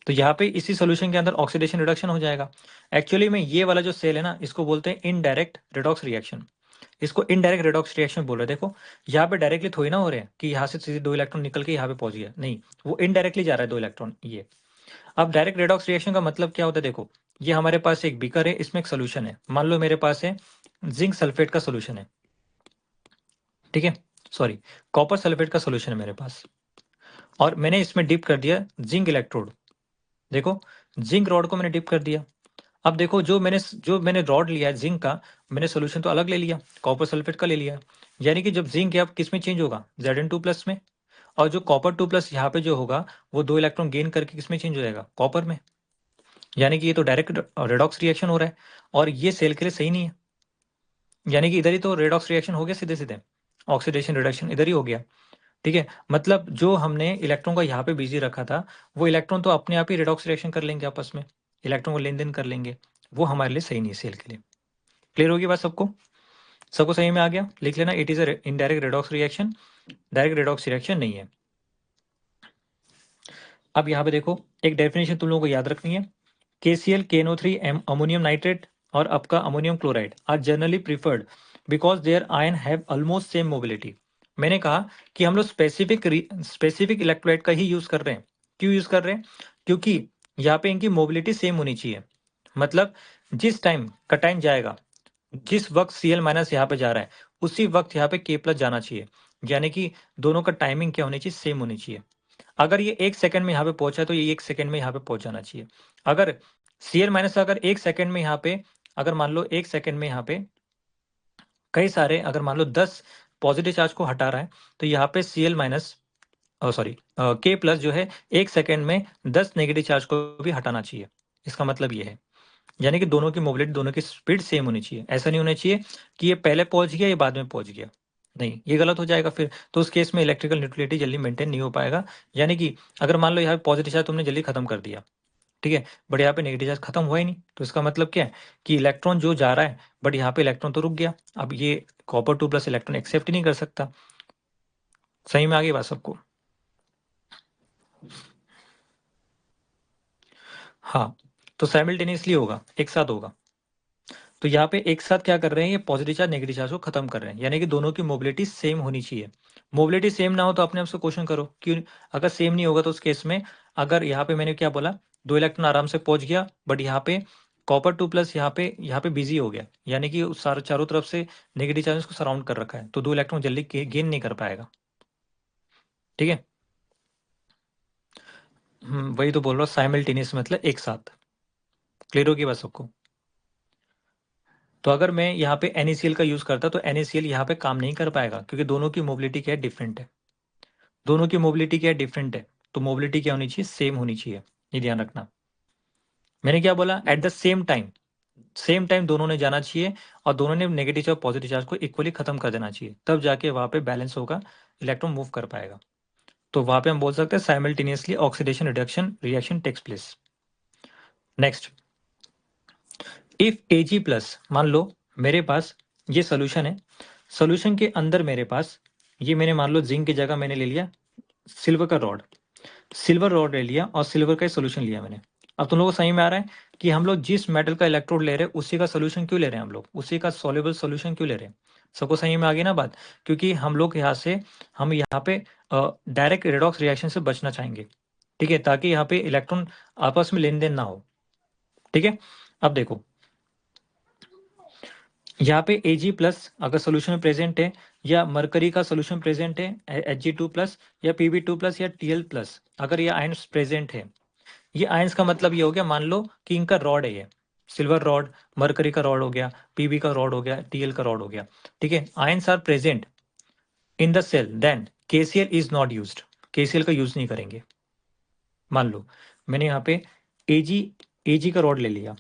तो यहाँ पे इसी सोल्यूशन के अंदर ऑक्सीडेशन रिडक्शन हो जाएगा। एक्चुअली में ये वाला जो सेल है ना, इसको बोलते हैं इनडायरेक्ट रिडॉक्स रिएक्शन, इसको इनडायरेक्ट रिडॉक्स रिएक्शन बोल रहे हैं। देखो, यहाँ पे डायरेक्टली थोड़ी ना हो रहे हैं कि यहाँ से सीधे दो इलेक्ट्रॉन निकल के यहाँ पे पहुंच गया, नहीं, वो इनडायरेक्टली जा रहा है दो इलेक्ट्रॉन ये। अब डायरेक्ट रिडॉक्स रिएक्शन का मतलब क्या होता है, देखो, ये हमारे पास एक बीकर है, इसमें एक सोल्यूशन है, मान लो मेरे पास है जिंक सल्फेट का सोल्यूशन है। ठीक है, सॉरी, कॉपर सल्फेट का सोल्यूशन है मेरे पास, और मैंने इसमें डिप कर दिया जिंक इलेक्ट्रोड। देखो, जिंक रॉड को मैंने डिप कर दिया। अब देखो, जो मैंने रॉड लिया है जिंक का, मैंने सोल्यूशन तो अलग ले लिया, कॉपर सल्फेट का ले लिया, यानी कि जब जिंक है अब किस में चेंज होगा, Zn2 प्लस में, और जो कॉपर 2 प्लस यहाँ पे जो होगा वो दो इलेक्ट्रॉन गेन करके किस में चेंज हो जाएगा, कॉपर में। यानी कि ये तो डायरेक्ट रेडॉक्स रिएक्शन हो रहा है, और ये सेल के लिए सही नहीं है, यानी कि इधर ही तो रेडॉक्स रिएक्शन हो गया सीधे सीधे, ऑक्सीडेशन रिडक्शन इधर ही हो गया। ठीक है, मतलब जो हमने इलेक्ट्रॉन को यहाँ पे बिजी रखा था, वो इलेक्ट्रॉन तो अपने आप ही रेडॉक्स रिएक्शन कर लेंगे आपस में, इलेक्ट्रॉन को लेन देन कर लेंगे, वो हमारे लिए सही नहीं है सेल के लिए। क्लियर होगी बात सबको? सबको सही में आ गया? लिख लेना, it is a indirect redox reaction, direct redox reaction नहीं है। अब यहाँ पे देखो, एक डेफिनेशन तुम लोगों को याद रखनी है, KCl KNO3 अमोनियम नाइट्रेट और आपका ammonium chloride are generally preferred because their ion have almost same mobility. मैंने कहा कि हम लोग स्पेसिफिक इलेक्ट्रोलाइट का ही यूज कर रहे हैं। क्यों यूज कर रहे हैं? क्योंकि यहाँ पे इनकी मोबिलिटी सेम होनी चाहिए, मतलब जिस टाइम कटाइन जाएगा, जिस वक्त Cl माइनस यहाँ पे जा रहा है उसी वक्त यहाँ पे K प्लस जाना चाहिए, यानी कि दोनों का टाइमिंग क्या होनी चाहिए, सेम होनी चाहिए। अगर ये 1 सेकंड में यहाँ पे पहुंचा तो ये 1 सेकंड में यहाँ पे पहुंच जाना चाहिए। अगर Cl माइनस अगर 1 सेकंड में यहाँ पे, अगर मान लो 1 सेकंड में यहाँ पे कई सारे, अगर मान लो 10 पॉजिटिव चार्ज को हटा रहा है, तो यहाँ पे Cl minus sorry K plus जो है 1 सेकंड में 10 नेगेटिव चार्ज को भी हटाना चाहिए। इसका मतलब ये है, यानी कि दोनों की मोबिलिटी, दोनों की स्पीड सेम होनी चाहिए। ऐसा नहीं होना चाहिए कि ये पहले पहुंच गया, ये बाद में पहुंच गया। नहीं, ये गलत हो जाएगा फिर। तो उस केस में इलेक्ट्रिकल न्यूट्रलिटी जल्दी मेंटेन नहीं हो पाएगा। यानी कि अगर मान लो यहाँ पे पॉजिटिव चार्ज तुमने जल्दी खत्म कर दिया, ठीक है, बट यहाँ पे नेगेटिव चार्ज खत्म हुआ ही नहीं, तो इसका मतलब क्या है कि इलेक्ट्रॉन जो जा रहा है, बट यहाँ पे इलेक्ट्रॉन तो रुक गया। अब ये कॉपर 2+ इलेक्ट्रॉन एक्सेप्ट ही नहीं कर सकता। सही में आ गई बात सबको? हाँ, तो साइमल्टेनियसली होगा, एक साथ होगा। तो यहाँ पे एक साथ क्या कर रहे हैं, ये पॉजिटिव चार्ज नेगेटिव चार्ज को खत्म कर रहे हैं, यानी कि दोनों की मोबिलिटी सेम होनी चाहिए। मोबिलिटी सेम ना हो तो अपने आप से क्वेश्चन करो क्यों। अगर सेम नहीं होगा तो उस केस में, अगर यहाँ पे मैंने क्या बोला, 2 इलेक्ट्रॉन आराम से पहुंच गया, बट यहाँ पे कॉपर 2+ यहाँ पे बिजी हो गया, यानी कि उस सारे चारों तरफ से नेगेटिव चार्ज को सराउंड कर रखा है, तो 2 इलेक्ट्रॉन जल्दी गेन नहीं कर पाएगा। ठीक है, वही तो बोल रहा हूँ, साइमल्टेनियस मतलब एक साथ। क्लियर होगी बात सबको? तो अगर मैं यहाँ पे NaCl का यूज करता तो NaCl यहाँ पे काम नहीं कर पाएगा, क्योंकि दोनों की मोबिलिटी क्या है, डिफरेंट है। दोनों की मोबिलिटी क्या है, डिफरेंट है। तो मोबिलिटी क्या होनी चाहिए, सेम होनी चाहिए, ये ध्यान रखना। मैंने क्या बोला, at the same time, same time दोनों ने जाना चाहिए, और दोनों ने नेगेटिव चार्ज पॉजिटिव चार्ज को इक्वली खत्म कर देना चाहिए, तब जाके वहां पे बैलेंस होगा, इलेक्ट्रॉन मूव कर पाएगा। तो वहां पे हम बोल सकते हैं simultaneously oxidation reduction reaction takes place. Next, if Ag+, मान लो मेरे पास ये सोल्यूशन है, सोल्यूशन के अंदर मेरे पास ये, मैंने मान लो जिंक की जगह मैंने ले लिया सिल्वर का रॉड, सिल्वर रॉड ले लिया और सिल्वर का सोल्यूशन लिया मैंने। अब तुम लोगों को सही में आ रहा है कि हम लोग जिस मेटल का इलेक्ट्रोड ले रहे हैं उसी का सोल्यूशन क्यों ले रहे हैं, हम लोग उसी का सॉल्युबल सोल्यूशन क्यों ले रहे हैं? सबको सही में आ गई ना बात? क्योंकि हम लोग यहाँ से, हम यहाँ पे डायरेक्ट रेडॉक्स रिएक्शन से बचना चाहेंगे, ठीक है, ताकि यहाँ पे इलेक्ट्रॉन आपस में लेन देन ना हो। ठीक है, अब देखो यहाँ पे Ag+ अगर सोल्यूशन में प्रेजेंट है, या मरकरी का सोल्यूशन प्रेजेंट है Hg2+, या Pb2+, या Tl+, अगर ये आयंस प्रेजेंट है, ये आयंस का मतलब ये हो गया, मान लो कि इनका रॉड है, ये सिल्वर रॉड, मरकरी का रॉड हो गया, पीबी का रॉड हो गया, टीएल का रॉड हो गया। ठीक है, ions are present in the cell, then KCl is not used, KCl का यूज नहीं करेंगे। मान लो मैंने यहाँ पे Ag का रॉड ले लिया,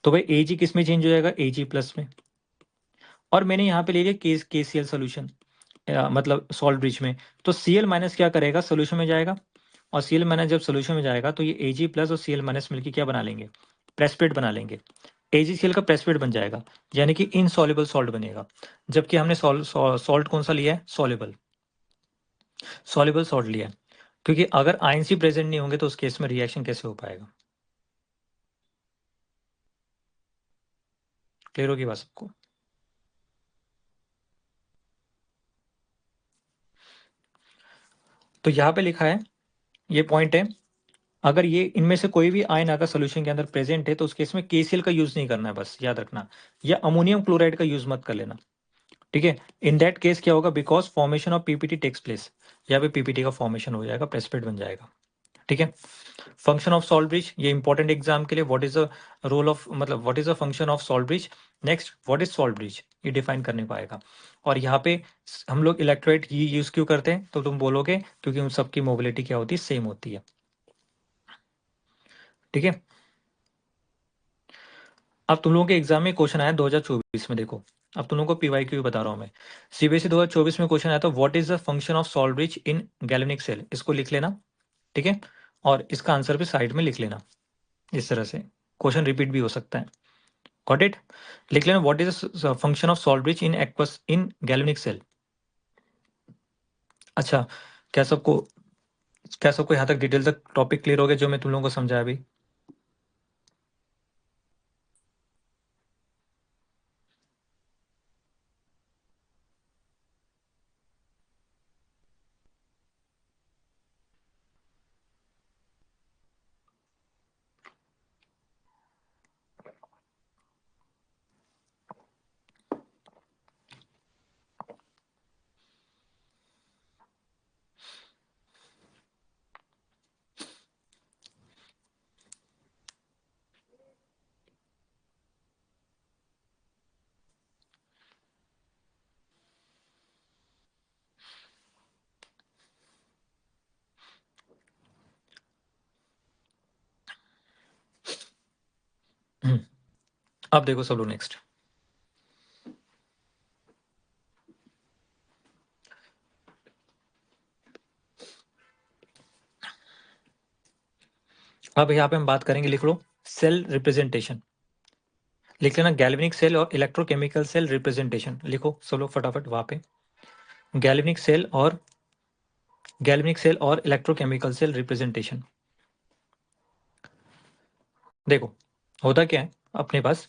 तो भाई Ag किस में चेंज हो जाएगा, Ag+ में। और मैंने यहाँ पे ले लिया KCl सोल्यूशन, मतलब सॉल्ट ब्रिज में, तो Cl- क्या करेगा, सोल्यूशन में जाएगा, और Cl- जब सोल्यूशन में जाएगा तो ये Ag+ और Cl- मिलकर क्या बना लेंगे, प्रेसिपिटेट बना लेंगे। AgCl का प्रेसिपिटेट बन जाएगा, यानी कि इनसॉल्युबल सॉल्ट बनेगा। जबकि हमने सॉल्ट कौन सा लिया है, सॉल्युबल, सॉल्युबल सॉल्ट लिया है। क्योंकि अगर आयंस ही प्रेजेंट नहीं होंगे तो उस केस में रिएक्शन कैसे हो पाएगा? क्लियर होगी बात सबको? तो यहाँ पे लिखा है, ये पॉइंट है, अगर ये इनमें से कोई भी आयन अगर सोल्यूशन के अंदर प्रेजेंट है तो उस केस में KCl का यूज नहीं करना है, बस याद रखना, या अमोनियम क्लोराइड का यूज मत कर लेना। ठीक है, इन दैट केस क्या होगा, because formation of PPT takes place, यहाँ पे पीपीटी का फॉर्मेशन हो जाएगा, प्रेसिपिटेट बन जाएगा। ठीक है, फंक्शन ऑफ सॉल्ट ब्रिज, ये इंपॉर्टेंट एग्जाम के लिए, what is the role of, मतलब what is the function of salt bridge. Next, what is salt bridge, ये डिफाइन करने को आएगा। और यहाँ पे हम लोग इलेक्ट्रोलाइट ये यूज क्यों करते हैं, तो तुम बोलोगे क्योंकि उन सबकी मोबिलिटी क्या होती है, सेम होती है। ठीक है, अब तुम लोगों के एग्जाम में क्वेश्चन आया 2024 में, देखो अब तुम लोगों को PYQ बता रहा हूँ मैं। CBSE 2024 में क्वेश्चन आया था, what is the function of salt bridge in galvanic cell, इसको लिख लेना। ठीक है, और इसका आंसर भी साइड में लिख लेना, इस तरह से क्वेश्चन रिपीट भी हो सकता है। Got it? लिख लेना, what is the function of salt bridge in aqueous in galvanic cell. अच्छा, क्या सबको क्या सबको यहाँ तक डिटेल तक टॉपिक क्लियर हो गया जो मैं तुम लोगों को समझाया अभी? अब देखो सब लोग नेक्स्ट, अब यहाँ पे हम बात करेंगे, लिख लो सेल रिप्रेजेंटेशन, लिख लेना गैल्वेनिक सेल और इलेक्ट्रोकेमिकल सेल रिप्रेजेंटेशन, लिखो सब लोग फटाफट वहां पे, गैल्वेनिक सेल और इलेक्ट्रोकेमिकल सेल रिप्रेजेंटेशन। देखो होता क्या है अपने पास,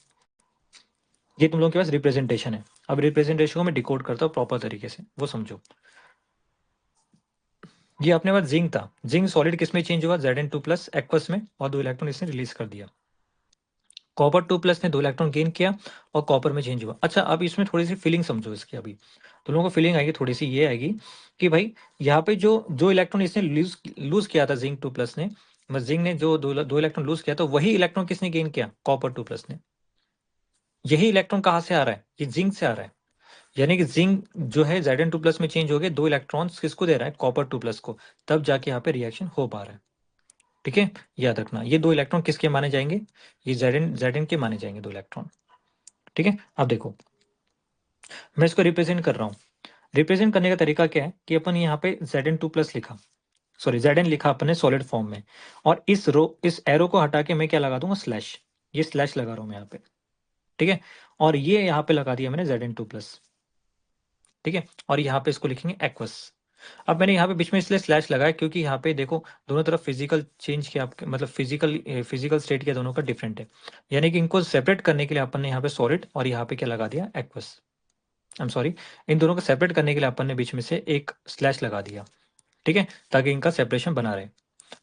ये तुम लोगों के पास रिप्रेजेंटेशन है। अब रिप्रेजेंटेशन को मैं डिकोड करता हूँ प्रॉपर तरीके से, वो समझो। ये अपने पास जिंक था, जिंक सॉलिड किस में चेंज हुआ, Zn2+ एक्वस में, और 2 इलेक्ट्रॉन इसने रिलीज कर दिया। कॉपर 2+ ने 2 इलेक्ट्रॉन गेन किया और कॉपर में चेंज हुआ। अच्छा अब इसमें थोड़ी सी फीलिंग समझो इसकी, अभी तुम लोगों को फीलिंग आएगी थोड़ी सी, ये आएगी कि भाई यहाँ पे जो इलेक्ट्रॉन इसने लूज किया था जिंक 2+ ने, बस जिंक ने जो दो इलेक्ट्रॉन लूज किया, तो वही इलेक्ट्रॉन किसने गेन किया, कॉपर 2+ ने। यही इलेक्ट्रॉन कहाँ से आ रहा है, ये जिंक से आ रहा है। यानी कि जिंक जो है Zn2+ में चेंज हो गए, 2 इलेक्ट्रॉन्स किसको दे रहा है, कॉपर 2+ को, तब जाके यहाँ पे रिएक्शन हो पा रहा है। ठीक है, याद रखना ये 2 इलेक्ट्रॉन किसके माने जाएंगे, ये Zn के माने जाएंगे 2 इलेक्ट्रॉन। ठीक है, अब देखो मैं इसको रिप्रेजेंट कर रहा हूँ। रिप्रेजेंट करने का तरीका क्या है कि अपन यहाँ पे Zn2+ लिखा, सॉरी Zn लिखा अपन ने सॉलिड फॉर्म में, और इस एरो को हटा के मैं क्या लगा दूंगा, स्लैश, ये स्लैश लगा रहा हूँ मैं यहाँ पे। ठीक है, और ये यहाँ पे लगा दिया मैंने Zn2+। ठीक है, और यहाँ पे इसको लिखेंगे एक्वस। अब मैंने यहाँ पे बीच में इसलिए स्लैश लगाया क्योंकि यहाँ पे देखो दोनों तरफ फिजिकल चेंज किया, आपके मतलब फिजिकल स्टेट क्या दोनों का डिफरेंट है, यानी कि इनको सेपरेट करने के लिए अपन ने यहाँ पे सॉलिड और यहाँ पे क्या लगा दिया, एक्वस। आई एम सॉरी, इन दोनों को सेपरेट करने के लिए अपन ने बीच में से एक स्लैश लगा दिया। ठीक है, ताकि इनका सेपरेशन बना रहे।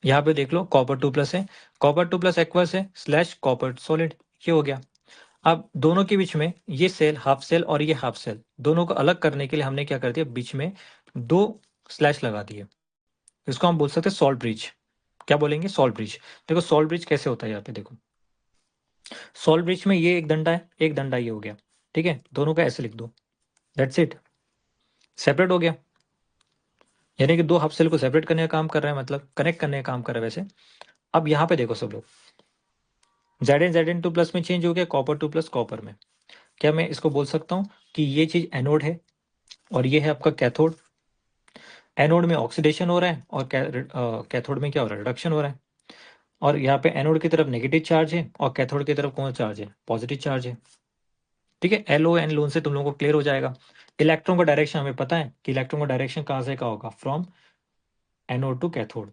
यहाँ पे देख लो कॉपर 2+ है, कॉपर 2+ एक्वस है, स्लैश कॉपर सॉलिड, ये हो गया। अब दोनों के बीच में ये सेल हाफ सेल और ये हाफ सेल, दोनों को अलग करने के लिए हमने क्या कर दिया, बीच में 2 स्लैश लगा दिए। इसको हम बोल सकते हैं सॉल्ट ब्रिज। क्या बोलेंगे, सॉल्ट ब्रिज। देखो सॉल्ट ब्रिज कैसे होता है, यहाँ पे देखो सॉल्ट ब्रिज में ये एक डंडा है, एक डंडा ये हो गया। ठीक है, दोनों का ऐसे लिख दो, दैट्स इट, सेपरेट हो गया। यानी कि 2 हाफ सेल को सेपरेट करने का काम कर रहा है, मतलब कनेक्ट करने का काम कर रहा है वैसे। अब यहाँ पे देखो सब लोग, Zn2+ में चेंज हो गया, कॉपर 2+ कॉपर में। क्या मैं इसको बोल सकता हूँ कि ये चीज एनोड है और ये है आपका कैथोड। एनोड में ऑक्सीडेशन हो रहा है और कैथोड में क्या हो रहा है, रिडक्शन हो रहा है। और यहाँ पे एनोड की तरफ नेगेटिव चार्ज है और कैथोड की तरफ कौन सा चार्ज है, पॉजिटिव चार्ज है। ठीक है, एलओ एन लोन से तुम लोगों को क्लियर हो जाएगा। इलेक्ट्रॉन का डायरेक्शन हमें पता है कि इलेक्ट्रॉन का डायरेक्शन कहाँ से कहाँ होगा, फ्रॉम एनोड टू कैथोड।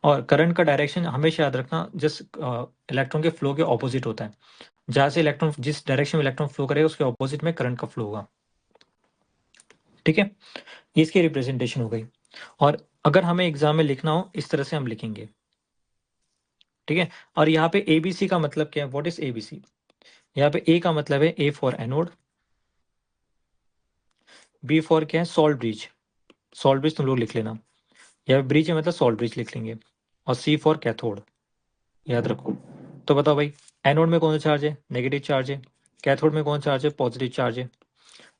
और करंट का डायरेक्शन हमेशा याद रखना, जिस इलेक्ट्रॉन के फ्लो के ऑपोजिट होता है। जहां से इलेक्ट्रॉन, जिस डायरेक्शन में इलेक्ट्रॉन फ्लो करेगा उसके ऑपोजिट में करंट का फ्लो होगा। ठीक है, ये इसकी रिप्रेजेंटेशन हो गई। और अगर हमें एग्जाम में लिखना हो इस तरह से हम लिखेंगे। ठीक है, और यहाँ पे एबीसी का मतलब क्या है, व्हाट इज एबीसी। यहाँ पे ए का मतलब है A for anode, B for क्या है, सॉल्ट ब्रिज, सॉल्ट ब्रिज तुम लोग लिख लेना, या ब्रिज है मतलब सॉल्ट ब्रिज लिख लेंगे, और सी फॉर कैथोड, याद रखो। तो बताओ भाई, एनोड में कौन सा चार्ज है, नेगेटिव चार्ज है। कैथोड में कौन सा चार्ज है, पॉजिटिव चार्ज है।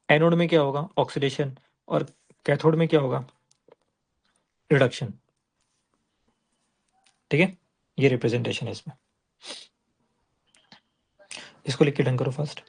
एनोड में क्या होगा, ऑक्सीडेशन, और कैथोड में क्या होगा, रिडक्शन। ठीक है, ये रिप्रेजेंटेशन है इसमें। इसको लिख के डन करो फर्स्ट।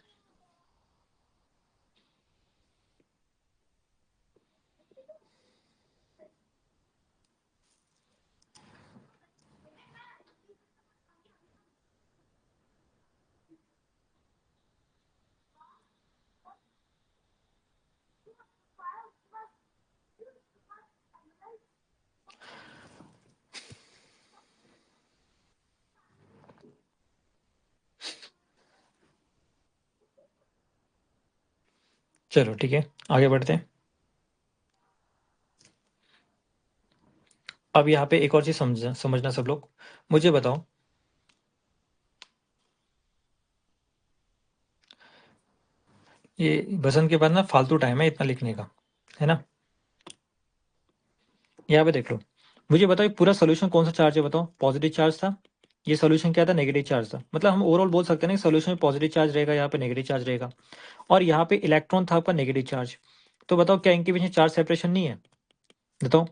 चलो ठीक है, आगे बढ़ते हैं। अब यहाँ पे एक और चीज समझना सब लोग, मुझे बताओ, ये बसंत के बाद ना फालतू टाइम है इतना लिखने का, है ना। यहाँ पे देख लो, मुझे बताओ ये पूरा सोल्यूशन कौन सा चार्ज है, बताओ, पॉजिटिव चार्ज था। ये सोल्यूशन क्या था, नेगेटिव चार्ज था। मतलब हम ओवरऑल बोल सकते हैं ना सोल्यूशन में पॉजिटिव चार्ज रहेगा, यहाँ पे नेगेटिव चार्ज रहेगा, और यहाँ पे इलेक्ट्रॉन था आपका नेगेटिव चार्ज। तो बताओ क्या इनके पीछे चार्ज सेपरेशन नहीं है, बताओ।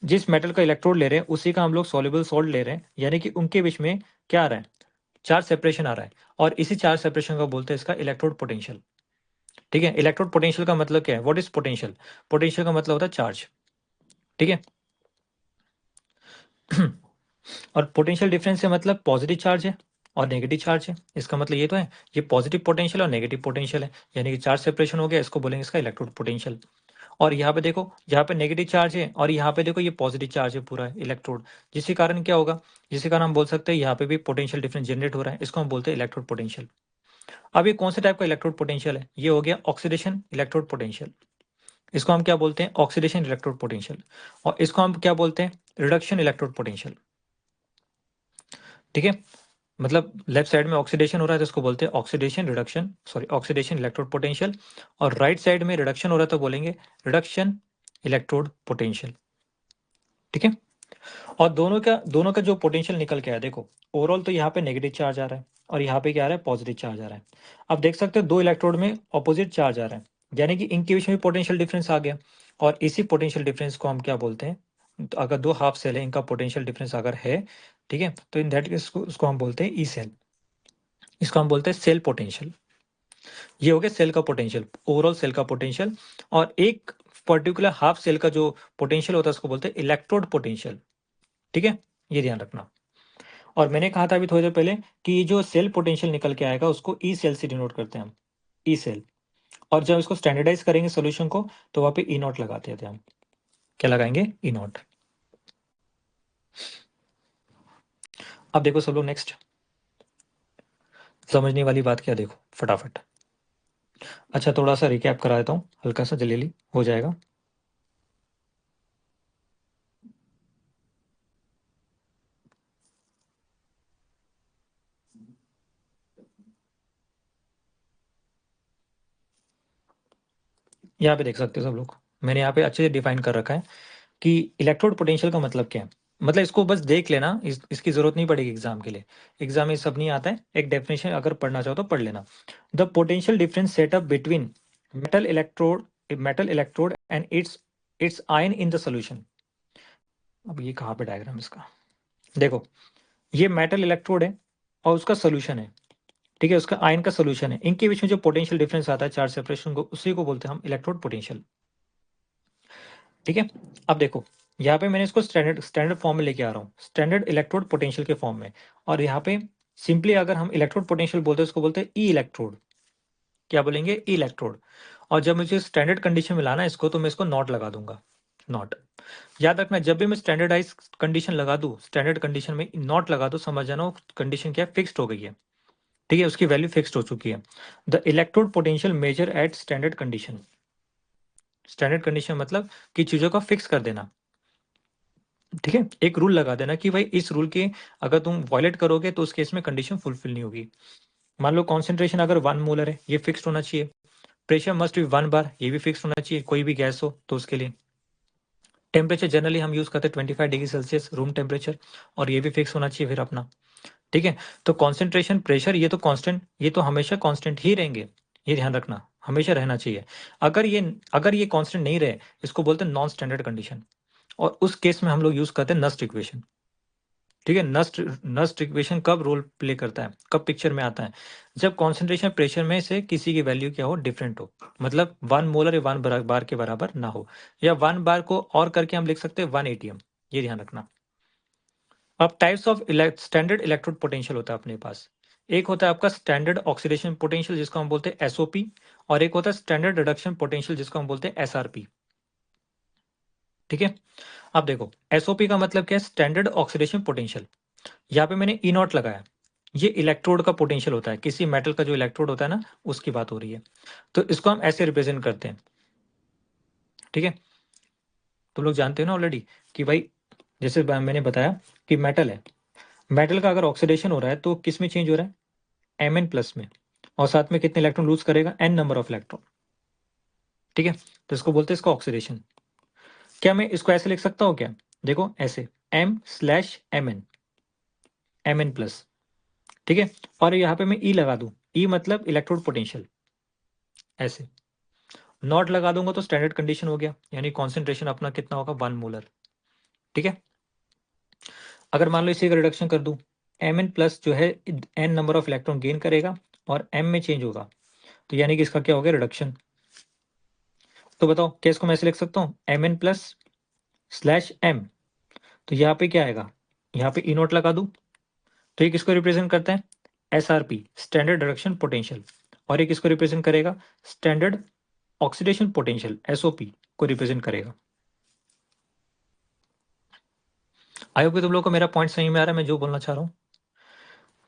जिस मेटल का इलेक्ट्रोड ले रहे हैं उसी का हम लोग सॉल्युबल सॉल्ट ले रहे हैं, यानी कि उनके बीच में क्या आ रहा है, चार्ज सेपरेशन आ रहा है। और इसी चार्ज सेपरेशन को बोलते हैं इसका इलेक्ट्रोड पोटेंशियल। ठीक है, इलेक्ट्रोड पोटेंशियल का मतलब क्या है, व्हाट इज पोटेंशियल। पोटेंशियल का मतलब होता है चार्ज। ठीक है और पोटेंशियल डिफरेंस से मतलब पॉजिटिव चार्ज है और नेगेटिव चार्ज है। इसका मतलब ये तो है, ये पॉजिटिव पोटेंशियल और नेगेटिव पोटेंशियल है, यानी कि चार्ज सेपरेशन हो गया, इसको बोलेंगे इसका इलेक्ट्रोड पोटेंशियल। और यहाँ पे देखो, यहाँ पे नेगेटिव चार्ज है और यहाँ पे देखो ये पॉजिटिव चार्ज है पूरा इलेक्ट्रोड, जिसके कारण क्या होगा, जिसके कारण हम बोल सकते हैं यहाँ पे भी पोटेंशियल डिफरेंस जनरेट हो रहा है, इसको हम बोलते हैं इलेक्ट्रोड पोटेंशियल। अब ये कौन से टाइप का इलेक्ट्रोड पोटेंशियल है, ये हो गया ऑक्सीडेशन इलेक्ट्रोड पोटेंशियल, इसको हम क्या बोलते हैं, ऑक्सीडेशन इलेक्ट्रोड पोटेंशियल। और इसको हम क्या बोलते हैं, रिडक्शन इलेक्ट्रोड पोटेंशियल। ठीक है, मतलब लेफ्ट साइड में ऑक्सीडेशन हो रहा है तो इसको बोलते हैं oxidation reduction, sorry oxidation electrode potential, और राइट साइड में रिडक्शन हो रहा है तो बोलेंगे रिडक्शन इलेक्ट्रोड पोटेंशियल। ठीक है, और दोनों का जो पोटेंशियल निकल के आया, देखो ओवरऑल तो यहाँ पे नेगेटिव चार्ज आ रहा है और यहाँ पे क्या आ रहा है, पॉजिटिव चार्ज आ रहा है। अब देख सकते हो दो इलेक्ट्रोड में ऑपोजिट चार्ज आ रहा है, यानी कि इनके बीच में पोटेंशियल डिफरेंस आ गया, और इसी पोटेंशियल डिफरेंस को हम क्या बोलते हैं, तो अगर दो हाफ सेल है, इनका पोटेंशियल डिफरेंस अगर है, ठीक है, तो इन दैट केस उसको हम बोलते हैं ई सेल, इसको हम बोलते हैं सेल पोटेंशियल। ये हो गया सेल का पोटेंशियल, ओवरऑल सेल का पोटेंशियल। और एक पर्टिकुलर हाफ सेल का जो पोटेंशियल होता है उसको बोलते हैं इलेक्ट्रोड पोटेंशियल। ठीक है, ये ध्यान रखना। और मैंने कहा था अभी थोड़ी देर पहले कि जो सेल पोटेंशियल निकल के आएगा उसको ई सेल से डिनोट करते हैं हम, ई सेल। और जब इसको स्टैंडर्डाइज करेंगे सोल्यूशन को तो वहां पे ई नॉट लगाते थे हम, क्या लगाएंगे, ई नॉट। अब देखो सब लोग नेक्स्ट, समझने वाली बात क्या, देखो फटाफट। अच्छा थोड़ा सा रिकैप करा देता हूँ, हल्का सा जल्दी हो जाएगा। यहाँ पे देख सकते हो सब लोग, मैंने यहाँ पे अच्छे से डिफाइन कर रखा है कि इलेक्ट्रोड पोटेंशियल का मतलब क्या है। मतलब इसको बस देख लेना, इसकी जरूरत नहीं पड़ेगी एग्जाम के लिए, एग्जाम में सब नहीं आता है, एक डेफिनेशन अगर पढ़ना चाहो तो पढ़ लेना। The potential difference setup between metal electrode and it's ion in the solution. अब ये कहाँ पे डायग्राम इसका, देखो ये मेटल इलेक्ट्रोड है और उसका सोल्यूशन है, ठीक है, उसका आयन का सोल्यूशन है, इनके बीच में जो पोटेंशियल डिफरेंस आता है चार्ज सेपरेशन को, उसी को बोलते हैं हम इलेक्ट्रोड पोटेंशियल। ठीक है, अब देखो यहाँ पे मैंने इसको स्टैंडर्ड फॉर्म में लेके आ रहा हूँ, स्टैंडर्ड इलेक्ट्रोड पोटेंशियल के फॉर्म में। और यहाँ पे सिंपली अगर हम इलेक्ट्रोड पोटेंशियल बोलते हैं उसको बोलते हैं ई इलेक्ट्रोड, क्या बोलेंगे, ई इलेक्ट्रोड। और जब मुझे स्टैंडर्ड कंडीशन में लाना है इसको, तो मैं इसको नॉट लगा दूंगा, नॉट। याद रखना जब भी मैं स्टैंडर्डाइज कंडीशन लगा दूं, स्टैंडर्ड कंडीशन में नॉट लगा दूं, समझ जाना कंडीशन क्या फिक्स्ड हो गई है, ठीक है, उसकी वैल्यू फिक्स्ड हो चुकी है। The electrode potential measure at standard condition, standard condition मतलब कि चीजों को फिक्स कर देना। ठीक है, एक रूल लगा देना कि भाई इस रूल के अगर तुम वायलेट करोगे तो उस केस में कंडीशन फुलफिल नहीं होगी। मान लो कॉन्सेंट्रेशन अगर 1 मोलर है, ये फिक्स्ड होना चाहिए। प्रेशर मस्ट बी 1 बार, ये भी फिक्स होना चाहिए, कोई भी गैस हो तो उसके लिए। टेम्परेचर जनरली हम यूज करते हैं 25 डिग्री सेल्सियस रूम टेम्परेचर, और ये भी फिक्स होना चाहिए फिर अपना। ठीक है, तो कॉन्सेंट्रेशन प्रेशर ये तो कांस्टेंट, ये तो हमेशा कांस्टेंट ही रहेंगे, ये ध्यान रखना, हमेशा रहना चाहिए। अगर ये कांस्टेंट नहीं रहे, इसको बोलते हैं नॉन स्टैंडर्ड कंडीशन, और उस केस में हम लोग यूज करते हैं नस्ट इक्वेशन। ठीक है, नस्ट इक्वेशन कब रोल प्ले करता है, कब पिक्चर में आता है, जब कॉन्सेंट्रेशन प्रेशर में से किसी की वैल्यू क्या हो, डिफरेंट हो, मतलब 1 मोलर या 1 बार के बराबर ना हो, या 1 बार को और करके हम लिख सकते हैं 1 एटीएम, ये ध्यान रखना। अब types of standard electrode potential होता है अपने पास, एक होता है आपका स्टैंडर्ड ऑक्सीडेशन पोटेंशियल जिसको हम बोलते हैं एसओपी, और एक होता है स्टैंडर्ड रिडक्शन पोटेंशियल जिसको हम बोलते हैं एसआरपी। ठीक है, अब देखो एसओपी का मतलब क्या है, स्टैंडर्ड ऑक्सीडेशन पोटेंशियल। यहाँ पे मैंने ई नॉट लगाया, ये इलेक्ट्रोड का पोटेंशियल होता है, किसी मेटल का जो इलेक्ट्रोड होता है ना, उसकी बात हो रही है, तो इसको हम ऐसे रिप्रेजेंट करते हैं। ठीक है, तुम लोग जानते हो ना ऑलरेडी कि भाई जैसे मैंने बताया कि मेटल है, मेटल का अगर ऑक्सीडेशन हो रहा है तो किस में चेंज हो रहा है, एम एन प्लस में, और साथ में कितने इलेक्ट्रॉन लूज करेगा, एन नंबर ऑफ इलेक्ट्रॉन। ठीक है, तो इसको बोलते हैं इसको ऑक्सीडेशन। क्या मैं इसको ऐसे लिख सकता हूँ क्या, देखो ऐसे M/Mn, एम एन प्लस। ठीक है, और यहाँ पे मैं ई लगा दूं, ई मतलब इलेक्ट्रोड पोटेंशियल, ऐसे नॉट लगा दूंगा तो स्टैंडर्ड कंडीशन हो गया, यानी कॉन्सेंट्रेशन अपना कितना होगा, 1 मोलर। ठीक है, अगर मान लो इसी का रिडक्शन कर दूं, एम एन प्लस जो है N number of electron gain करेगा और एम में चेंज होगा, तो यानी कि इसका क्या हो गया, रिडक्शन। तो बताओ क्या इसको मैं ऐसे लिख सकता हूँ, M N plus slash M, तो यहाँ पे क्या आएगा, यहाँ पे ई नोट लगा दूं तो ये किसको रिप्रेजेंट करता है, एसआरपी, स्टैंडर्ड रिडक्शन पोटेंशियल, और ये किसको रिप्रेजेंट करेगा, स्टैंडर्ड ऑक्सीडेशन पोटेंशियल, एसओपी को रिप्रेजेंट करेगा। आई होप कि तुम लोग को मेरा पॉइंट सही में आ रहा है, मैं जो बोलना चाह रहा हूं।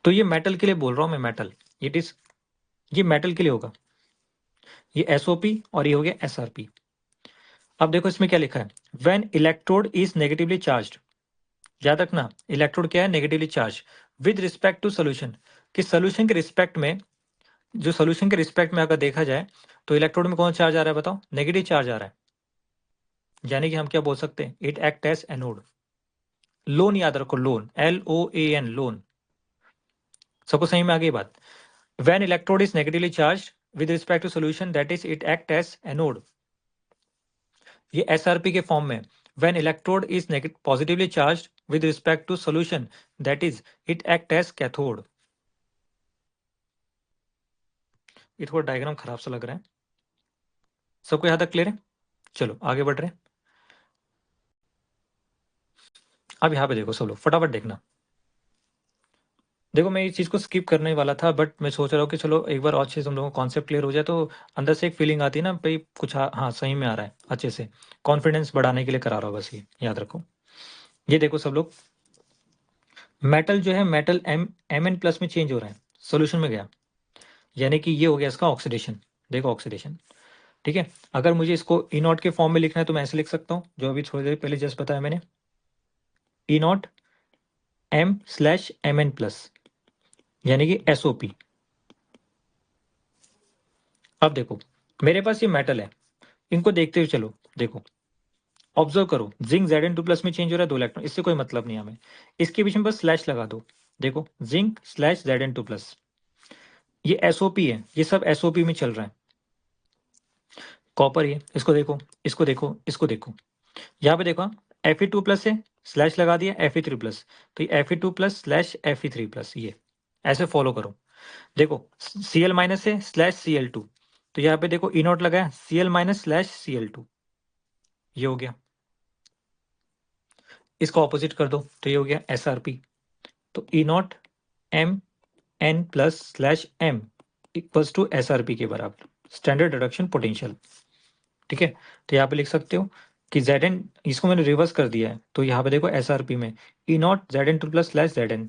तो ये मेटल के लिए बोल रहा हूं मैं, मेटल, इट इज, ये मेटल के लिए होगा, ये एसओपी और ये हो गया एसआरपी। अब देखो इसमें क्या लिखा है, when electrode is negatively charged, याद रखना इलेक्ट्रोड क्या है, negatively charge, with respect to solution, कि सोल्यूशन के रिस्पेक्ट में, जो सोल्यूशन के रिस्पेक्ट में अगर देखा जाए तो इलेक्ट्रोड में कौन चार्ज आ रहा है, बताओ, नेगेटिव चार्ज आ रहा है, यानी कि हम क्या बोल सकते हैं, it act as anode. Loan याद रखो, लोन, LOAN, लोन। सबको सही में आ गई बात। When electrode is negatively charge with respect to solution, that is it act as anode, ये एसआरपी के फॉर्म में। When electrode is positively charge with respect to solution, that is it act as cathode. ये थोड़ा diagram खराब सा लग रहा है, सबको यहां तक क्लियर है? चलो आगे बढ़ रहे हैं। अब यहाँ पे देखो सब लोग, फटाफट देखना। देखो मैं इस चीज को स्किप करने वाला था, बट मैं सोच रहा हूँ कि चलो एक बार और अच्छे से तुम लोगों को कॉन्सेप्ट क्लियर हो जाए, तो अंदर से एक फीलिंग आती है ना भाई, कुछ हाँ सही में आ रहा है, अच्छे से कॉन्फिडेंस बढ़ाने के लिए करा रहा हूँ बस, ये याद रखो। ये देखो सब लोग, मेटल जो है, मेटल Mn+ में चेंज हो रहा है, सोल्यूशन में गया, यानी कि ये हो गया इसका ऑक्सीडेशन। देखो ऑक्सीडेशन, ठीक है। अगर मुझे इसको ई नॉट के फॉर्म में लिखना है तो मैं ऐसे लिख सकता हूँ, जो अभी थोड़ी देर पहले जस्ट बताया मैंने, ई नॉट M/Mn+, यानी कि SOP। अब देखो मेरे पास ये मेटल है, इनको देखते हुए चलो, देखो ऑब्जर्व करो, जिंक Zn2+ में चेंज हो रहा है 2 इलेक्ट्रॉन, इससे कोई मतलब नहीं हमें, इसके बीच में बस स्लैश लगा दो, देखो जिंक स्लैश Zn2+, ये SOP है, ये सब SOP में चल रहा है। कॉपर, ये इसको देखो, इसको देखो, इसको देखो, यहाँ पे देखो Fe2+ है, स्लैश लगा दिया Fe3+, तो ये Fe2+ स्लैश Fe3+, ये ऐसे फॉलो करो। देखो Cl- है स्लैश Cl2, तो यहाँ पे देखो ई नॉट लगा है, Cl- स्लैश Cl2, ये हो गया। इसको ऑपोजिट कर दो तो ये हो गया SRP, तो E naught Mn+/M equals to SRP के बराबर, स्टैंडर्ड रिडक्शन पोटेंशियल, ठीक है। तो यहाँ पे लिख सकते हो कि Zn, इसको मैंने रिवर्स कर दिया है, तो यहाँ पे देखो SRP में ई नॉट Zn2+/Zn,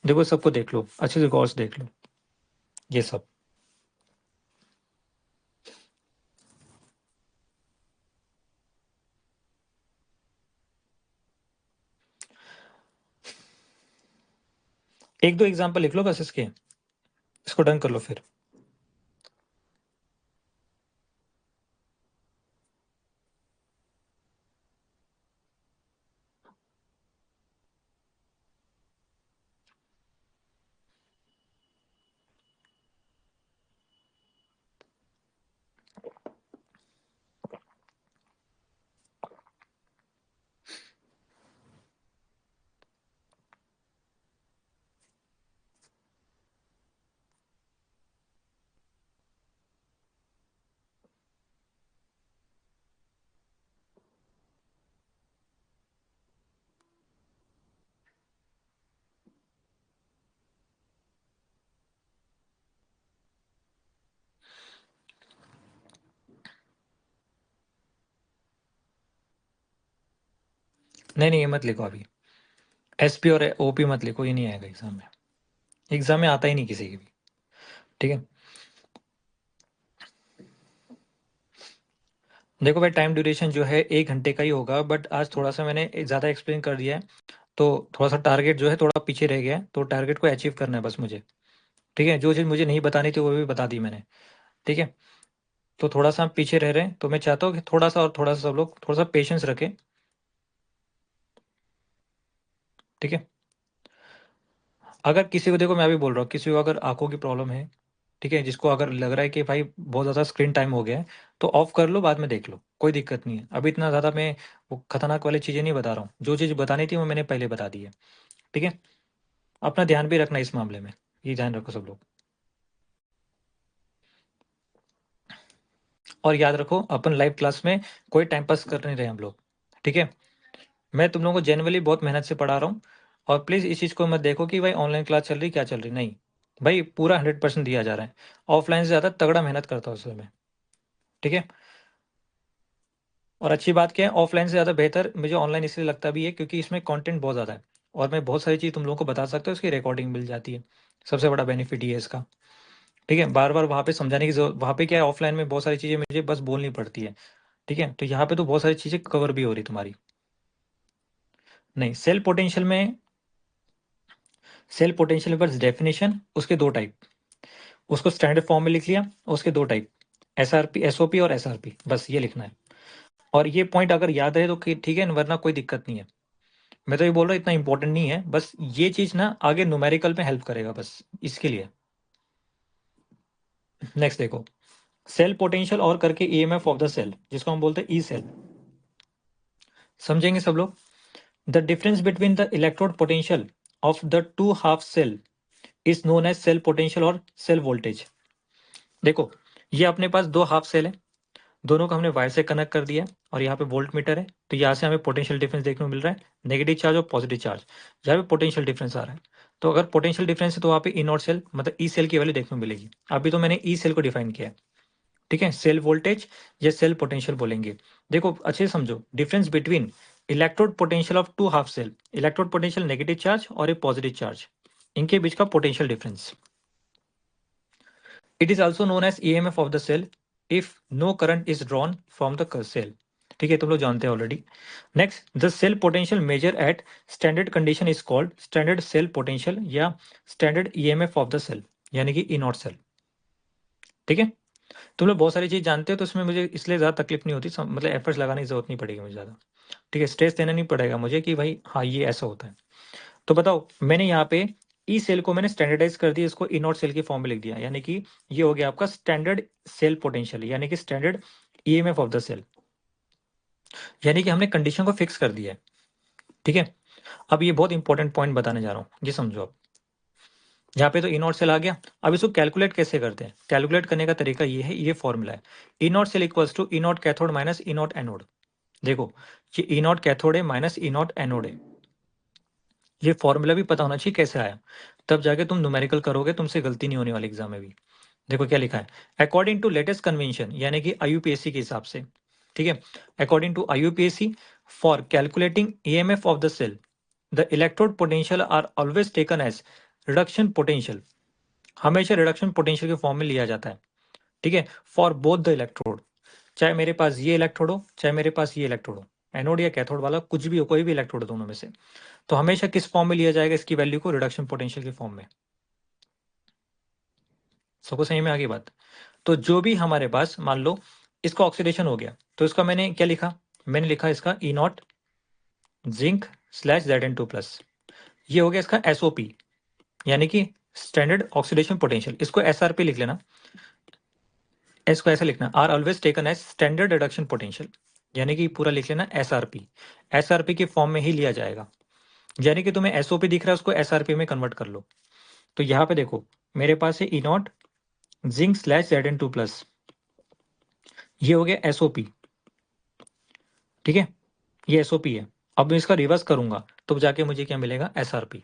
देखो सबको देख लो, अच्छे से गौर से देख लो ये सब। एक दो एग्जाम्पल लिख लो बस इसके, इसको डन कर लो फिर। नहीं नहीं, ये मत लिखो अभी, SP और OP मत लिखो, ये नहीं आएगा एग्जाम में, एग्जाम में आता ही नहीं किसी की भी, ठीक है। देखो भाई टाइम ड्यूरेशन जो है 1 घंटे का ही होगा, बट आज थोड़ा सा मैंने ज़्यादा एक्सप्लेन कर दिया है, तो थोड़ा सा टारगेट जो है थोड़ा पीछे रह गया है, तो टारगेट को अचीव करना है बस मुझे, ठीक है। जो चीज़ मुझे नहीं बतानी थी वो भी बता दी मैंने, ठीक है। तो थोड़ा सा हम पीछे रह रहे हैं, तो मैं चाहता हूँ कि थोड़ा सा और थोड़ा सा सब लोग थोड़ा सा पेशेंस रखें, ठीक है। अगर किसी को, देखो मैं अभी बोल रहा हूँ, किसी को अगर आंखों की प्रॉब्लम है, ठीक है, जिसको अगर लग रहा है कि भाई बहुत ज़्यादा स्क्रीन टाइम हो गया है, तो ऑफ कर लो, बाद में देख लो, कोई दिक्कत नहीं है। अभी इतना ज़्यादा मैं वो खतरनाक वाली चीज़ें नहीं बता रहा हूँ, जो चीज़ बतानी थी वो मैंने पहले बता दी है, ठीक है। अपना ध्यान भी रखना इस मामले में, ये ध्यान रखो सब लोग, और याद रखो अपन लाइव क्लास में कोई टाइम पास कर नहीं रहे हम लोग, ठीक है। मैं तुम लोगों को जेनुअली बहुत मेहनत से पढ़ा रहा हूँ, और प्लीज इस चीज को मत देखो कि भाई ऑनलाइन क्लास चल रही क्या चल रही, नहीं भाई, पूरा 100% दिया जा रहा है। ऑफलाइन से ज्यादा तगड़ा मेहनत करता हूँ उसमें, ठीक है। और अच्छी बात क्या है, ऑफलाइन से ज़्यादा बेहतर मुझे ऑनलाइन इसलिए लगता भी है क्योंकि इसमें कंटेंट बहुत ज़्यादा है और मैं बहुत सारी चीज़ तुम लोगों को बता सकता हूँ, उसकी रिकॉर्डिंग मिल जाती है। सबसे बड़ा बेनिफिट ये है इसका, ठीक है। बार बार वहाँ पे समझाने की जरूरत, वहाँ पे क्या है, ऑफलाइन में बहुत सारी चीज़ें मुझे बस बोलनी पड़ती है, ठीक है। तो यहाँ पे तो बहुत सारी चीज़ें कवर भी हो रही तुम्हारी। नहीं, सेल पोटेंशियल बस डेफिनेशन, उसके दो टाइप, उसको स्टैंडर्ड फॉर्म में लिख लिया, उसके दो टाइप, SRP, SOP और SRP, बस ये लिखना है। और ये पॉइंट अगर याद रहे तो ठीक है, वरना कोई दिक्कत नहीं है। मैं तो ये बोल रहा हूँ इतना इंपॉर्टेंट नहीं है, बस ये चीज ना आगे न्यूमेरिकल में हेल्प करेगा, बस इसके लिए। नेक्स्ट देखो, सेल पोटेंशियल और करके EMF ऑफ द सेल, जिसको हम बोलते हैं ई सेल, समझेंगे सब लोग। The difference between the electrode potential of the two half cell is known as cell potential और सेल वोल्टेज। देखो, ये अपने पास दो हाफ सेल है, दोनों को हमने वायर से कनेक्ट कर दिया और यहाँ पे वोल्ट मीटर है, तो यहाँ से हमें पोटेंशियल डिफरेंस देखने को मिल रहा है, नेगेटिव चार्ज और पॉजिटिव चार्ज, यहाँ पे पोटेंशियल डिफरेंस आ रहा है। तो अगर पोटेंशियल डिफरेंस है तो वहाँ पे ई नॉट सेल मतलब ई सेल की वैल्यू देखने को मिलेगी। अभी तो मैंने ई सेल को डिफाइन किया है, ठीक है। सेल वोल्टेज या सेल पोटेंशियल बोलेंगे। देखो अच्छे से समझो, difference between electrode potential of two half cell, electrode potential negative charge और ए पॉजिटिव चार्ज, इनके बीच का potential difference. It is also known as EMF of the cell if no current is drawn from the cell, ठीक है, तुम लोग जानते हैं already. Next, the cell potential measure at standard condition is called standard cell potential या standard EMF of the cell, यानी कि E naught cell, ठीक है। तुम लोग बहुत सारी चीज जानते हो तो उसमें मुझे इसलिए ज्यादा तकलीफ नहीं होती, मतलब एफर्ट्स लगाने की जरूरत नहीं पड़ेगी मुझे ज्यादा, ठीक है। स्ट्रेस देना नहीं पड़ेगा मुझे कि भाई हाँ ये ऐसा होता है। तो बताओ, मैंने यहाँ पे ई सेल को मैंने स्टैंडर्डाइज कर दिया, इसको ई नॉट सेल की फॉर्म में लिख दिया, यानी कि ये हो गया आपका स्टैंडर्ड सेल पोटेंशियल, यानी कि standard EMF of the cell, यानी कि हमने कंडीशन को फिक्स कर दिया है, ठीक है। अब ये बहुत इंपॉर्टेंट पॉइंट बताने जा रहा हूँ, ये समझो। अब यहाँ पे तो ई नॉट सेल आ गया, अब इसको कैलकुलेट कैसे करते हैं, कैलकुलेट करने का तरीका ये है, ये फॉर्मूला है, E naught cell equals to E naught cathode minus E naught anode. देखो, ये ई नॉट कैथोड है माइनस ई नॉट एनोड है, ये फॉर्मूला भी पता होना चाहिए कैसे आया, तब जाके तुम न्यूमेरिकल करोगे, तुमसे गलती नहीं होने वाली एग्जाम में भी। देखो क्या लिखा है, अकॉर्डिंग टू लेटेस्ट कन्वेंशन, यानी कि IUPAC के हिसाब से, ठीक है। According to IUPAC, for calculating EMF of the cell, the electrode potential are always taken as reduction potential, हमेशा रिडक्शन पोटेंशियल के फॉर्म में लिया जाता है, ठीक है, फॉर बोथ द इलेक्ट्रोड, चाहे मेरे पास ये इलेक्ट्रोड हो चाहे मेरे पास ये इलेक्ट्रोड हो, एनोड या कैथोड वाला कुछ भी हो, कोई भी इलेक्ट्रोड दोनों में से, तो हमेशा किस फॉर्म में लिया जाएगा इसकी वैल्यू को, रिडक्शन पोटेंशियल के फॉर्म में। सबको सही में आगे बात। तो जो भी हमारे पास, मान लो इसका ऑक्सीडेशन हो गया, तो इसका मैंने क्या लिखा, मैंने लिखा इसका ई नॉट जिंक स्लैश Zn2+, ये हो गया इसका SOP, यानी कि स्टैंडर्ड ऑक्सीडेशन पोटेंशियल। इसको SRP लिख लेना, इसको ऐसे लिखना, are always taken as standard reduction potential, यानी कि पूरा लिख लेना SRP के फॉर्म में ही लिया जाएगा, यानी कि तुम्हें SOP दिख रहा है उसको SRP में कन्वर्ट कर लो। तो यहाँ पे देखो, मेरे पास है E not zinc slash Zn2+, ये हो गया SOP, ठीक है, ये SOP है। अब मैं इसका रिवर्स करूंगा तो जाके मुझे क्या मिलेगा, SRP।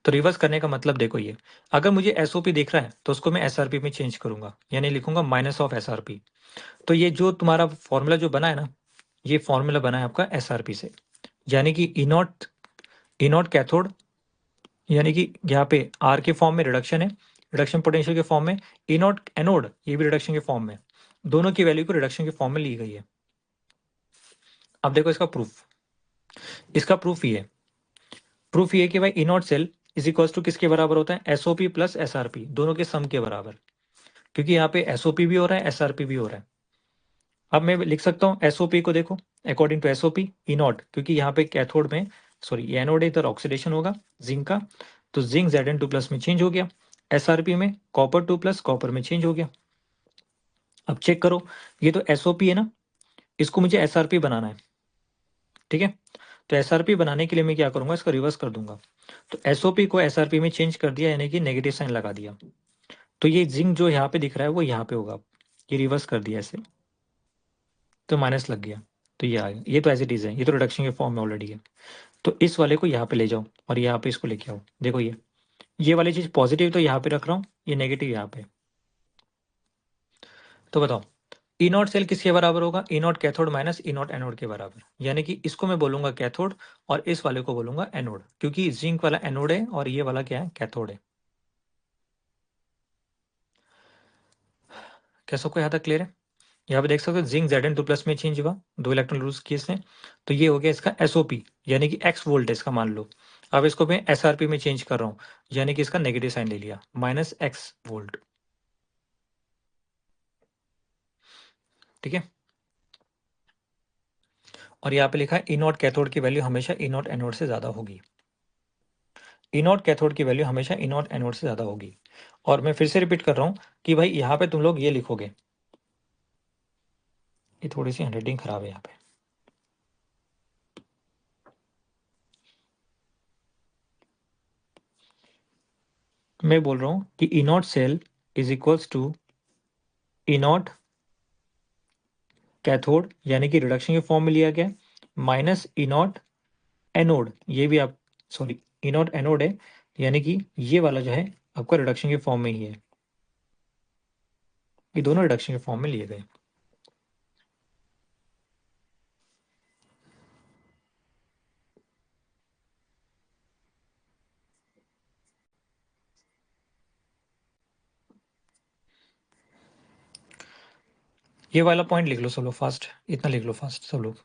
तो रिवर्स करने का मतलब देखो, ये अगर मुझे SOP दिख रहा है तो उसको मैं SRP में चेंज करूंगा, यानी लिखूंगा माइनस ऑफ SRP। तो ये जो तुम्हारा फॉर्मूला जो बना है ना, ये फॉर्मूला बना है आपका SRP से, यानी कि ई नॉट कैथोड, यानी कि यहाँ पे R के फॉर्म में रिडक्शन है, रिडक्शन पोटेंशियल के फॉर्म में, ई नॉट एनोड ये भी रिडक्शन के फॉर्म में, दोनों की वैल्यू को रिडक्शन के फॉर्म में ली गई है। अब देखो इसका प्रूफ, इसका प्रूफ ये कि भाई E naught cell is equal to किसके बराबर होता है, SOP प्लस SRP, दोनों के सम के बराबर, क्योंकि यहाँ पे SOP भी हो रहा है SRP भी हो रहा है। अब मैं लिख सकता हूँ SOP को, देखो according to SOP E naught, क्योंकि यहाँ पे कैथोड में, सॉरी एनोड इधर ऑक्सीडेशन होगा जिंक का, तो जिंक Zn2+ में चेंज हो गया, SRP में कॉपर 2+ कॉपर में चेंज हो गया। अब चेक करो, ये तो SOP है ना, इसको मुझे SRP बनाना है, ठीक है। तो SRP बनाने के लिए मैं क्या करूंगा, इसको रिवर्स कर दूंगा, तो SOP को SRP में चेंज कर दिया, यानी कि नेगेटिव साइन लगा दिया, तो ये जिंक जो यहाँ पे दिख रहा है वो यहाँ पे होगा, ये रिवर्स कर दिया ऐसे, तो माइनस लग गया, तो ये आ गया, ये तो एज इट इज है, ये तो रिडक्शन के फॉर्म में ऑलरेडी है। तो इस वाले को यहाँ पे ले जाओ और यहाँ पे इसको लेके आओ। देखो ये वाली चीज पॉजिटिव तो यहाँ पे रख रहा हूँ, ये नेगेटिव यहाँ पे। तो बताओ ई नॉट सेल किसके बराबर होगा? E naught cathode minus E naught anode के बराबर। यानी कि इसको मैं बोलूंगा कैथोड और इस वाले को बोलूंगा एनोड, क्योंकि जिंक वाला एनोड है और ये वाला क्या है? कैथोड है। क्या सबको यहाँ तक क्लियर है? यहाँ पे देख सकते हो जिंक Zn2+ में चेंज हुआ, 2 इलेक्ट्रॉन लूज किए इसने, तो ये हो गया इसका SOP, यानी कि x वोल्टेज का मान लो। अब इसको मैं SRP में चेंज कर रहा हूँ, यानी कि इसका नेगेटिव साइन ले लिया, -x वोल्ट। ठीक है, और यहाँ पे लिखा है ई नॉट कैथोड की वैल्यू हमेशा ई नॉट एनोड से ज्यादा होगी। ई नॉट कैथोड की वैल्यू हमेशा ई नॉट एनोड से ज्यादा होगी। और मैं फिर से रिपीट कर रहा हूँ कि भाई यहाँ पे तुम लोग ये लिखोगे, ये थोड़ी सी हैंडराइटिंग खराब है यहाँ पे। मैं बोल रहा हूँ कि E naught cell is equals to E naught cathode, यानी कि रिडक्शन के फॉर्म में लिया गया, माइनस ई नॉट एनोड, ये भी आप सॉरी ई नॉट एनोड है, यानी कि ये वाला जो है आपका रिडक्शन के फॉर्म में ही है। ये दोनों रिडक्शन के फॉर्म में लिए गए। ये वाला पॉइंट लिख लो सब लोग फास्ट, इतना लिख लो फास्ट सब लोग।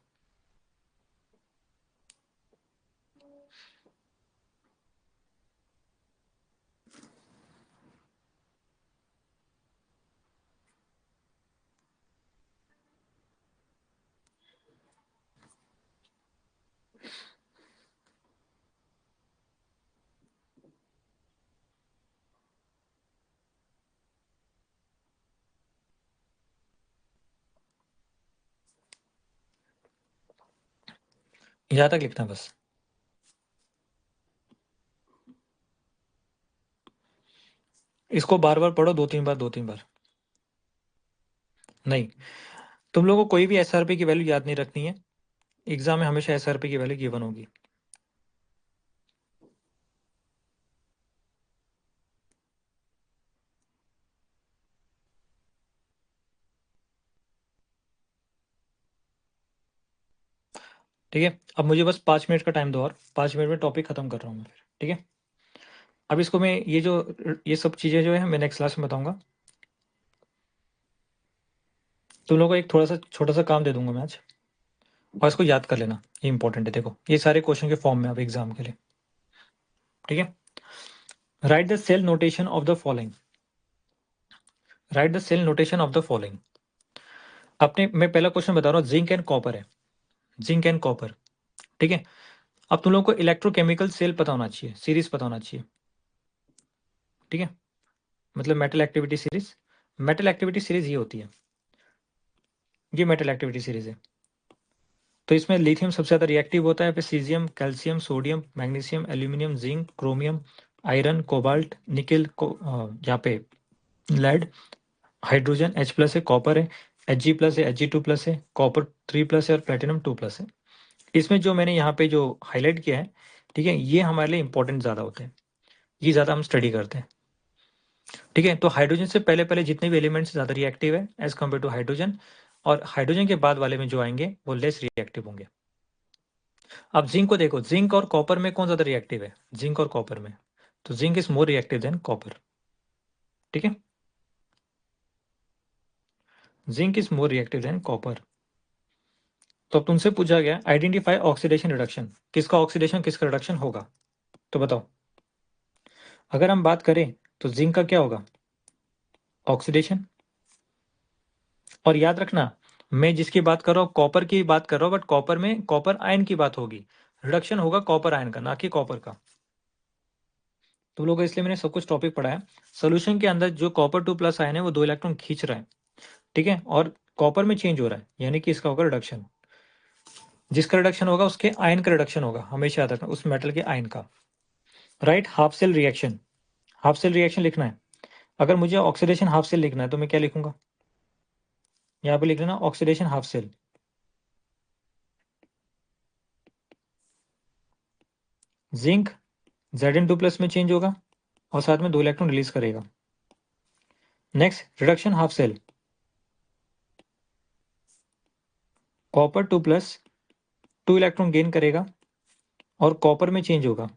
यहाँ तक लिखना बस। इसको बार बार पढ़ो, 2-3 बार 2-3 बार। नहीं, तुम लोगों को कोई भी SRP की वैल्यू याद नहीं रखनी है, एग्जाम में हमेशा SRP की वैल्यू गिवन होगी। ठीक है, अब मुझे बस 5 मिनट का टाइम दो और 5 मिनट में टॉपिक खत्म कर रहा हूँ मैं फिर। ठीक है, अब इसको मैं ये सब चीजें जो है मैं नेक्स्ट क्लास में बताऊंगा। तुम लोगों को एक थोड़ा सा छोटा सा काम दे दूंगा मैं आज, और इसको याद कर लेना, ये इंपॉर्टेंट है। देखो ये सारे क्वेश्चन के फॉर्म में अब एग्जाम के लिए। ठीक है, write the cell notation of the following. Write the cell notation of the following. अपने मैं पहला क्वेश्चन बता रहा हूँ, जिंक एंड कॉपर है, जिंक एंड कॉपर। ठीक है, अब तुम लोग को इलेक्ट्रोकेमिकल सेल पता होना चाहिए, सीरीज पता होना चाहिए। ठीक है, मतलब metal activity series. Metal activity series ये होती है, ये मेटल एक्टिविटी सीरीज है। तो इसमें लिथियम सबसे ज्यादा रिएक्टिव होता है, फिर caesium, calcium, sodium, magnesium, aluminium, zinc, chromium, iron, cobalt, nickel को यहाँ पे लेड, हाइड्रोजन H+ है, कॉपर है Hg+ है, Hg2+ है, कॉपर 3+ है और प्लेटिनम 2+ है। इसमें जो मैंने यहाँ पे जो हाईलाइट किया है, ठीक है, ये हमारे लिए इंपॉर्टेंट ज्यादा होते हैं, ये ज्यादा हम स्टडी करते हैं। ठीक है, तो हाइड्रोजन से पहले पहले जितने भी एलिमेंट्स ज्यादा रिएक्टिव है एज कम्पेयर टू हाइड्रोजन, और हाइड्रोजन के बाद वाले में जो आएंगे वो लेस रिएक्टिव होंगे। अब जिंक को देखो, जिंक और कॉपर में कौन ज्यादा रिएक्टिव है? जिंक और कॉपर में, तो zinc is more reactive than copper. ठीक है, zinc is more reactive than copper. तो अब तुमसे पूछा गया आइडेंटिफाई ऑक्सीडेशन रिडक्शन, किसका ऑक्सीडेशन किसका रिडक्शन होगा, तो बताओ। अगर हम बात करें तो जिंक का क्या होगा? ऑक्सीडेशन। और याद रखना, मैं जिसकी बात कर रहा हूँ कॉपर की बात कर रहा हूँ, बट कॉपर में कॉपर आयन की बात होगी, रिडक्शन होगा कॉपर आयन का, ना कि कॉपर का। तुम लोग को इसलिए मैंने सब कुछ टॉपिक पढ़ाया। सोल्यूशन के अंदर जो कॉपर 2+ आयन है वो 2 इलेक्ट्रॉन खींच रहा है। ठीक है, और कॉपर में चेंज हो रहा है, यानी कि इसका होगा रिडक्शन। जिसका रिडक्शन होगा उसके आयन का रिडक्शन होगा, हमेशा याद रखना, उस मेटल के आयन का। Right, half cell reaction. Half cell reaction लिखना है। अगर मुझे ऑक्सीडेशन हाफ सेल लिखना है तो मैं क्या लिखूंगा? यहाँ पे लिख लेना oxidation half cell. Zinc Zn2+ में चेंज होगा और साथ में 2 इलेक्ट्रॉन रिलीज करेगा। Next reduction half cell, copper 2+, 2 electron gain करेगा और कॉपर में चेंज होगा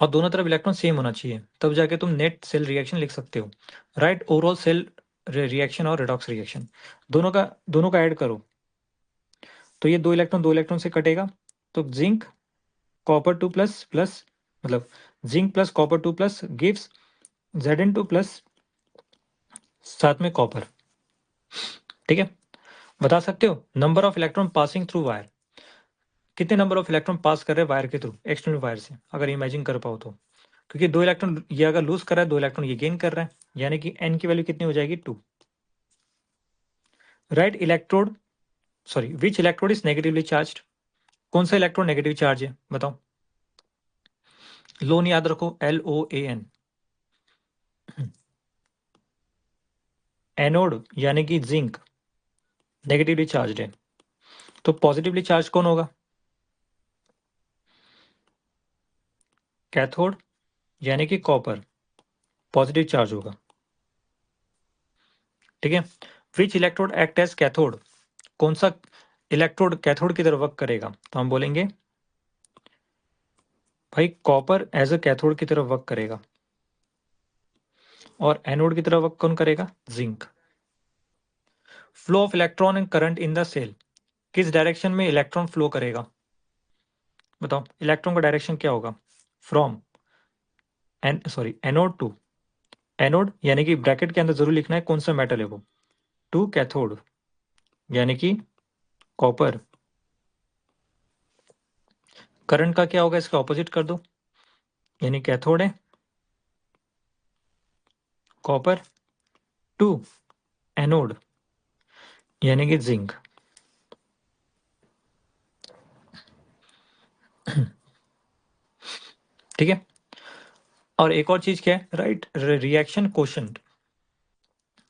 और दोनों तरफ इलेक्ट्रॉन सेम होना चाहिए, तब जाके तुम नेट सेल रिएक्शन लिख सकते हो। राइट ओवरऑल सेल रिएक्शन और रिडॉक्स रिएक्शन दोनों का ऐड करो तो ये 2 इलेक्ट्रॉन से कटेगा, तो जिंक कॉपर 2++ मतलब zinc plus copper 2+ gives Zn2+ साथ में कॉपर। ठीक है, बता सकते हो number of electron passing through wire, कितने नंबर ऑफ इलेक्ट्रॉन पास कर रहे हैं वायर के थ्रू, एक्सटर्नल वायर से, अगर इमेजिन कर पाओ तो। क्योंकि 2 इलेक्ट्रॉन ये अगर लूज कर रहा है, 2 इलेक्ट्रॉन ये गेन कर रहा है, यानी कि n की वैल्यू कितनी हो जाएगी 2। Right electrode sorry which electrode is negatively charge, कौन सा इलेक्ट्रोड नेगेटिव चार्ज है बताओ। लोन याद रखो, LOAN। एनोड यानी कि जिंक नेगेटिवली चार्ज है, तो पॉजिटिवली चार्ज कौन होगा, कैथोड यानी कि कॉपर पॉजिटिव चार्ज होगा। ठीक है, विच इलेक्ट्रोड एक्ट एज कैथोड, कौन सा इलेक्ट्रोड कैथोड की तरफ वर्क करेगा, तो हम बोलेंगे भाई कॉपर एज अ कैथोड की तरफ वर्क करेगा और एनोड की तरफ वर्क कौन करेगा, zinc. Flow of electron and current in the cell, किस डायरेक्शन में इलेक्ट्रॉन फ्लो करेगा बताओ, इलेक्ट्रॉन का डायरेक्शन क्या होगा, फ्रॉम एनोड टू, एनोड यानी कि ब्रैकेट के अंदर जरूर लिखना है कौन सा मेटल है वो, टू कैथोड यानी कि कॉपर। करंट का क्या होगा, इसका ऑपोजिट कर दो, यानी कैथोड है कॉपर, टू एनोड यानी कि जिंक। ठीक है, और एक और चीज क्या है, right reaction quotient,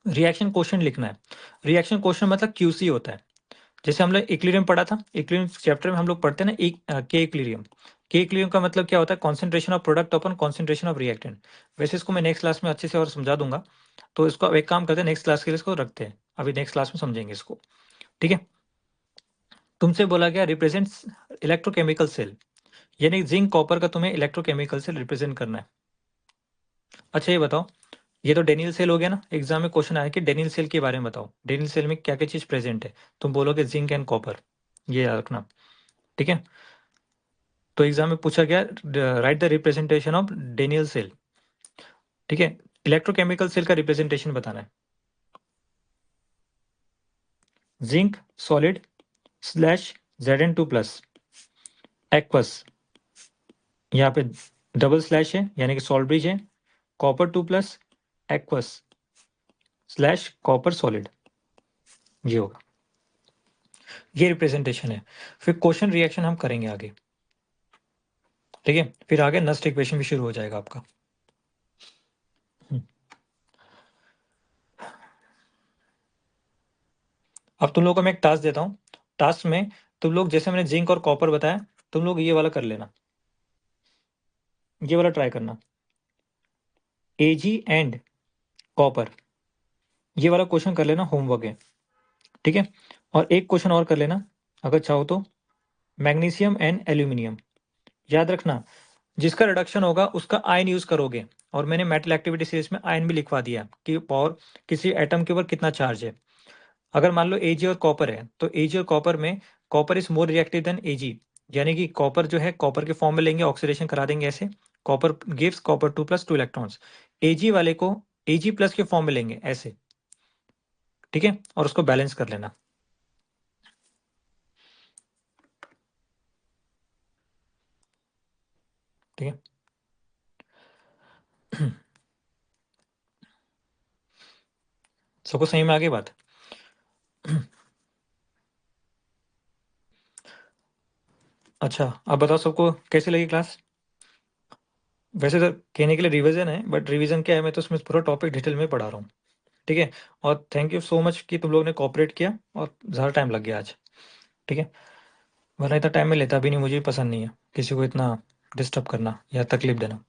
reaction quotient लिखना है। रिएक्शन कोशेंट मतलब QC होता है, जैसे हम लोग इक्विलिब्रियम पढ़ा था, इक्विलिब्रियम चैप्टर में हम लोग पढ़ते हैं ना एक के इक्विलिब्रियम, के इक्विलिब्रियम का मतलब क्या होता है, concentration of product upon concentration of reactant. वैसे इसको मैं नेक्स्ट क्लास में अच्छे से और समझा दूंगा, तो इसको अब एक काम करते हैं, नेक्स्ट क्लास के लिए इसको रखते हैं, अभी नेक्स्ट क्लास में समझेंगे इसको। ठीक है, तुमसे बोला गया रिप्रेजेंट्स इलेक्ट्रोकेमिकल सेल, यानी जिंक कॉपर का तुम्हें इलेक्ट्रोकेमिकल सेल रिप्रेजेंट करना है। अच्छा ये बताओ, ये तो डेनियल सेल हो गया ना, एग्जाम में क्वेश्चन आया कि डेनियल सेल के बारे में बताओ, डेनियल सेल में क्या क्या चीज प्रेजेंट है, तुम बोलोगे जिंक एंड कॉपर, ये याद रखना। ठीक है, तो एग्जाम में पूछा गया write the representation of Daniell cell. ठीक है, इलेक्ट्रोकेमिकल सेल का रिप्रेजेंटेशन बताना है, zinc solid slash Zn2+, aqueous यहाँ पे डबल स्लैश है यानी कि सॉल्ट ब्रिज है, copper 2+, aqueous slash copper solid, ये होगा, ये रिप्रेजेंटेशन है। फिर क्वेश्चन रिएक्शन हम करेंगे आगे। ठीक है, फिर आगे नेक्स्ट इक्वेशन भी शुरू हो जाएगा आपका। अब तुम लोगों को मैं एक टास्क देता हूँ, टास्क में तुम लोग जैसे मैंने जिंक और कॉपर बताया, तुम लोग ये वाला कर लेना, ये वाला ट्राई करना, Ag एंड कॉपर, ये वाला क्वेश्चन कर लेना, होमवर्क है। ठीक है, और एक क्वेश्चन और कर लेना अगर चाहो तो, मैग्नीशियम एंड एल्यूमिनियम। याद रखना जिसका रिडक्शन होगा उसका आयन यूज करोगे, और मैंने मेटल एक्टिविटी सीरीज में आयन भी लिखवा दिया कि पावर किसी एटम के ऊपर कितना चार्ज है। अगर मान लो Ag और कॉपर है, तो Ag और कॉपर में copper is more reactive than Ag, यानी कि कॉपर जो है कॉपर के फॉर्म में लेंगे, ऑक्सीडेशन करा देंगे ऐसे, copper gives copper 2+, 2 electrons, Ag वाले को Ag+ के फॉर्म में लेंगे ऐसे। ठीक है, और उसको बैलेंस कर लेना। ठीक है, सबको सही में आगे बात। अच्छा अब बताओ सबको कैसे लगी क्लास। वैसे तो कहने के लिए रिवीजन है, बट रिवीजन क्या है, मैं तो उसमें पूरा टॉपिक डिटेल में पढ़ा रहा हूँ। ठीक है, और थैंक यू सो मच कि तुम लोगों ने कोऑपरेट किया, और ज़्यादा टाइम लग गया आज। ठीक है, वरना इतना टाइम में लेता भी नहीं, मुझे भी पसंद नहीं है। किसी को इतना डिस्टर्ब करना या तकलीफ देना।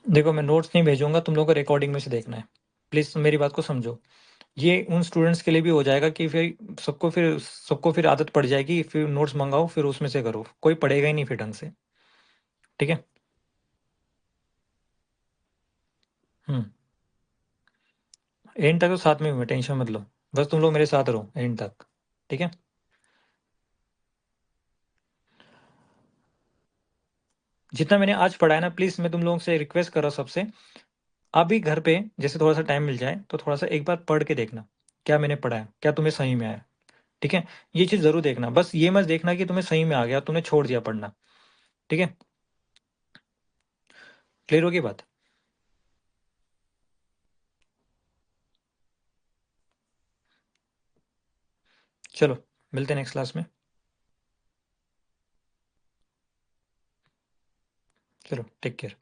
देखो, मैं नोट्स नहीं भेजूंगा, तुम लोगों को रिकॉर्डिंग में से देखना है। प्लीज मेरी बात को समझो। ये उन स्टूडेंट्स के लिए भी हो जाएगा कि फिर सबको आदत पड़ जाएगी, फिर नोट्स मंगाओ फिर उसमें से करो, कोई पढ़ेगा ही नहीं फिर ढंग से। ठीक है। एंड तक तो साथ में हूँ मैं, टेंशन मत लो। बस तुम लोग मेरे साथ रहो एंड तक। ठीक है। जितना मैंने आज पढ़ा है ना, प्लीज मैं तुम लोगों से रिक्वेस्ट कर रहा हूँ सबसे, आप भी घर पे जैसे थोड़ा सा टाइम मिल जाए तो थोड़ा सा एक बार पढ़ के देखना, क्या मैंने पढ़ा है, क्या तुम्हें सही में आया। ठीक है। ये चीज जरूर देखना, बस ये मत देखना कि तुम्हें सही में आ गया तुमने छोड़ दिया पढ़ना। ठीक है। क्लियर होगी बात। चलो, मिलते हैं नेक्स्ट क्लास में। चलो, टेक केयर।